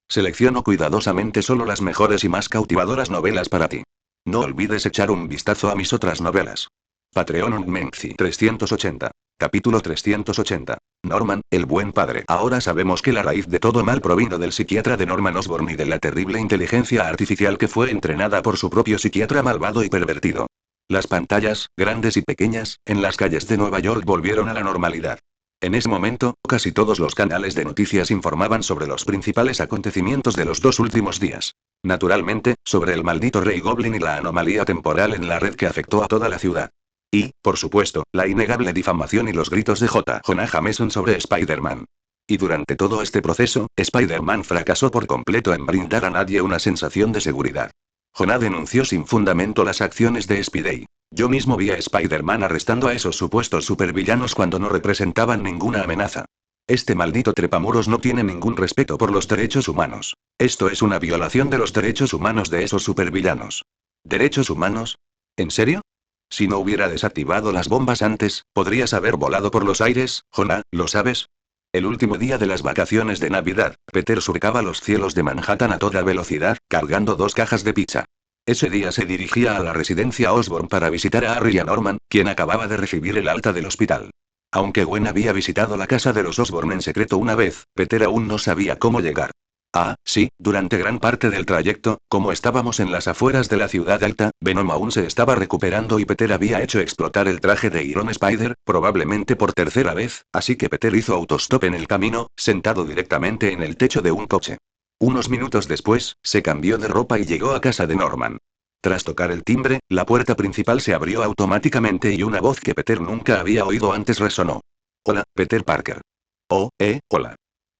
Selecciono cuidadosamente solo las mejores y más cautivadoras novelas para ti. No olvides echar un vistazo a mis otras novelas. Patreon Unmenzi 380. Capítulo 380. Norman, el buen padre. Ahora sabemos que la raíz de todo mal provino del psiquiatra de Norman Osborn y de la terrible inteligencia artificial que fue entrenada por su propio psiquiatra malvado y pervertido. Las pantallas, grandes y pequeñas, en las calles de Nueva York volvieron a la normalidad. En ese momento, casi todos los canales de noticias informaban sobre los principales acontecimientos de los 2 últimos días. Naturalmente, sobre el maldito Rey Goblin y la anomalía temporal en la red que afectó a toda la ciudad. Y, por supuesto, la innegable difamación y los gritos de J. Jonah Jameson sobre Spider-Man. Y durante todo este proceso, Spider-Man fracasó por completo en brindar a nadie una sensación de seguridad. Jonah denunció sin fundamento las acciones de Spidey. Yo mismo vi a Spider-Man arrestando a esos supuestos supervillanos cuando no representaban ninguna amenaza. Este maldito trepamuros no tiene ningún respeto por los derechos humanos. Esto es una violación de los derechos humanos de esos supervillanos. ¿Derechos humanos? ¿En serio? Si no hubiera desactivado las bombas antes, podrías haber volado por los aires, Jonah, ¿lo sabes? El último día de las vacaciones de Navidad, Peter surcaba los cielos de Manhattan a toda velocidad, cargando 2 cajas de pizza. Ese día se dirigía a la residencia Osborn para visitar a Harry y a Norman, quien acababa de recibir el alta del hospital. Aunque Gwen había visitado la casa de los Osborn en secreto una vez, Peter aún no sabía cómo llegar. Ah, sí, durante gran parte del trayecto, como estábamos en las afueras de la ciudad alta, Venom aún se estaba recuperando y Peter había hecho explotar el traje de Iron Spider, probablemente por tercera vez, así que Peter hizo autostop en el camino, sentado directamente en el techo de un coche. Unos minutos después, se cambió de ropa y llegó a casa de Norman. Tras tocar el timbre, la puerta principal se abrió automáticamente y una voz que Peter nunca había oído antes resonó. Hola, Peter Parker. Oh, hola.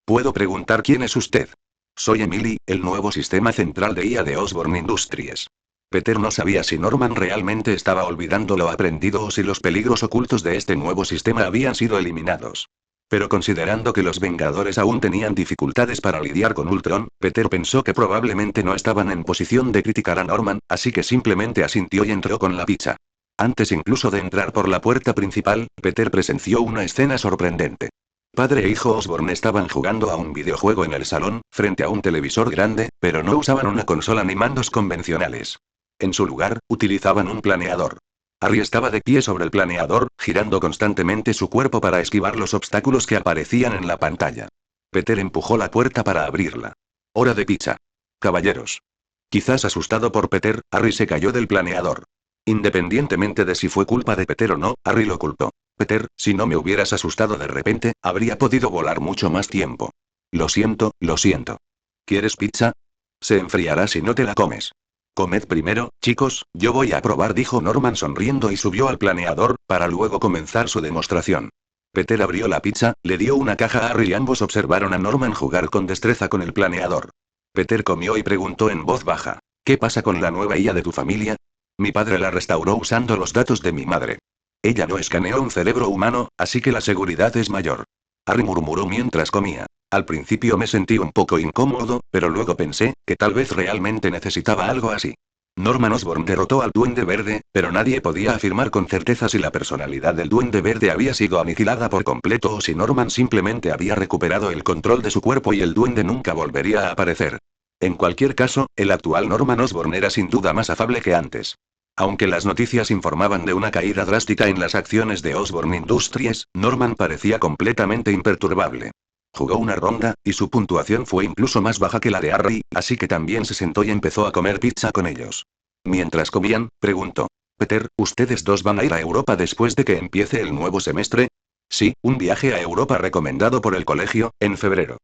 ¿Puedo preguntar quién es usted? Soy Emily, el nuevo sistema central de IA de Osborn Industries. Peter no sabía si Norman realmente estaba olvidando lo aprendido o si los peligros ocultos de este nuevo sistema habían sido eliminados. Pero considerando que los Vengadores aún tenían dificultades para lidiar con Ultron, Peter pensó que probablemente no estaban en posición de criticar a Norman, así que simplemente asintió y entró con la pizza. Antes incluso de entrar por la puerta principal, Peter presenció una escena sorprendente. Padre e hijo Osborn estaban jugando a un videojuego en el salón, frente a un televisor grande, pero no usaban una consola ni mandos convencionales. En su lugar, utilizaban un planeador. Harry estaba de pie sobre el planeador, girando constantemente su cuerpo para esquivar los obstáculos que aparecían en la pantalla. Peter empujó la puerta para abrirla. Hora de pizza. Caballeros. Quizás asustado por Peter, Harry se cayó del planeador. Independientemente de si fue culpa de Peter o no, Harry lo culpó. Peter, si no me hubieras asustado de repente, habría podido volar mucho más tiempo. Lo siento, lo siento. ¿Quieres pizza? Se enfriará si no te la comes. Comed primero, chicos, yo voy a probar, dijo Norman sonriendo y subió al planeador, para luego comenzar su demostración. Peter abrió la pizza, le dio una caja a Harry y ambos observaron a Norman jugar con destreza con el planeador. Peter comió y preguntó en voz baja. ¿Qué pasa con la nueva IA de tu familia? Mi padre la restauró usando los datos de mi madre. Ella no escaneó un cerebro humano, así que la seguridad es mayor. Harry murmuró mientras comía. Al principio me sentí un poco incómodo, pero luego pensé que tal vez realmente necesitaba algo así. Norman Osborn derrotó al Duende Verde, pero nadie podía afirmar con certeza si la personalidad del Duende Verde había sido aniquilada por completo o si Norman simplemente había recuperado el control de su cuerpo y el Duende nunca volvería a aparecer. En cualquier caso, el actual Norman Osborn era sin duda más afable que antes. Aunque las noticias informaban de una caída drástica en las acciones de Osborn Industries, Norman parecía completamente imperturbable. Jugó una ronda, y su puntuación fue incluso más baja que la de Harry, así que también se sentó y empezó a comer pizza con ellos. Mientras comían, preguntó. Peter, ¿ustedes dos van a ir a Europa después de que empiece el nuevo semestre? Sí, un viaje a Europa recomendado por el colegio, en febrero.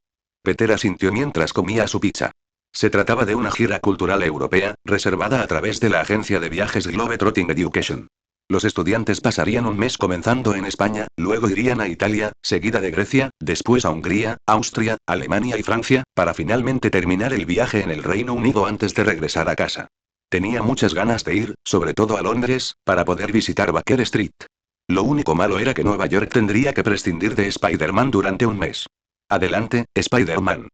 Peter asintió mientras comía su pizza. Se trataba de una gira cultural europea, reservada a través de la agencia de viajes Globetrotting Education. Los estudiantes pasarían un mes comenzando en España, luego irían a Italia, seguida de Grecia, después a Hungría, Austria, Alemania y Francia, para finalmente terminar el viaje en el Reino Unido antes de regresar a casa. Tenía muchas ganas de ir, sobre todo a Londres, para poder visitar Baker Street. Lo único malo era que Nueva York tendría que prescindir de Spider-Man durante un mes. Adelante, Spider-Man.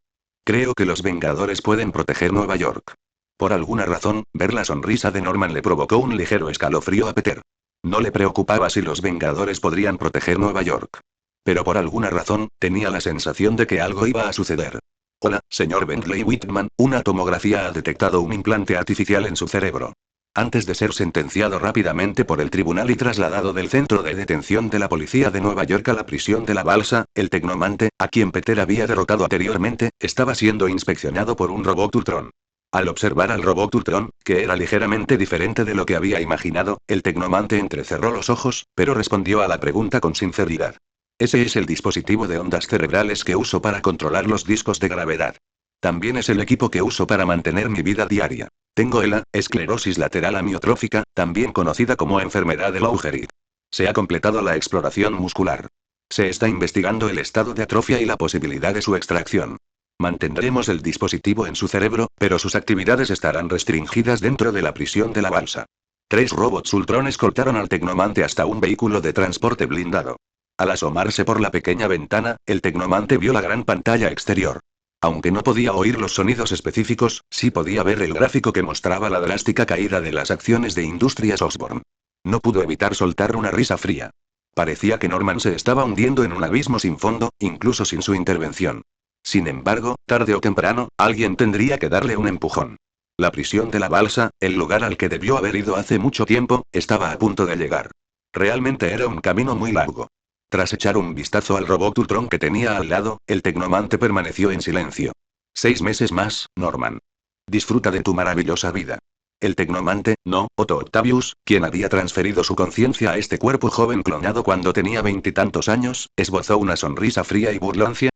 Creo que los Vengadores pueden proteger Nueva York. Por alguna razón, ver la sonrisa de Norman le provocó un ligero escalofrío a Peter. No le preocupaba si los Vengadores podrían proteger Nueva York. Pero por alguna razón, tenía la sensación de que algo iba a suceder. Hola, señor Bentley Whitman, una tomografía ha detectado un implante artificial en su cerebro. Antes de ser sentenciado rápidamente por el tribunal y trasladado del centro de detención de la policía de Nueva York a la prisión de la Balsa, el Tecnomante, a quien Peter había derrotado anteriormente, estaba siendo inspeccionado por un robot Ultron. Al observar al robot Ultron, que era ligeramente diferente de lo que había imaginado, el Tecnomante entrecerró los ojos, pero respondió a la pregunta con sinceridad. Ese es el dispositivo de ondas cerebrales que uso para controlar los discos de gravedad. También es el equipo que uso para mantener mi vida diaria. Tengo ELA, esclerosis lateral amiotrófica, también conocida como enfermedad de Lou Gehrig. Se ha completado la exploración muscular. Se está investigando el estado de atrofia y la posibilidad de su extracción. Mantendremos el dispositivo en su cerebro, pero sus actividades estarán restringidas dentro de la prisión de la Balsa. 3 robots Ultron escoltaron al Tecnomante hasta un vehículo de transporte blindado. Al asomarse por la pequeña ventana, el tecnomante vio la gran pantalla exterior. Aunque no podía oír los sonidos específicos, sí podía ver el gráfico que mostraba la drástica caída de las acciones de Industrias Osborne. No pudo evitar soltar una risa fría. Parecía que Norman se estaba hundiendo en un abismo sin fondo, incluso sin su intervención. Sin embargo, tarde o temprano, alguien tendría que darle un empujón. La prisión de la balsa, el lugar al que debió haber ido hace mucho tiempo, estaba a punto de llegar. Realmente era un camino muy largo. Tras echar un vistazo al robot Ultron que tenía al lado, el tecnomante permaneció en silencio. 6 meses más, Norman. Disfruta de tu maravillosa vida. El tecnomante, no, Otto Octavius, quien había transferido su conciencia a este cuerpo joven clonado cuando tenía 20 y tantos años, esbozó una sonrisa fría y burlancia.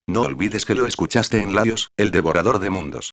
No olvides que lo escuchaste en Laios, el devorador de mundos.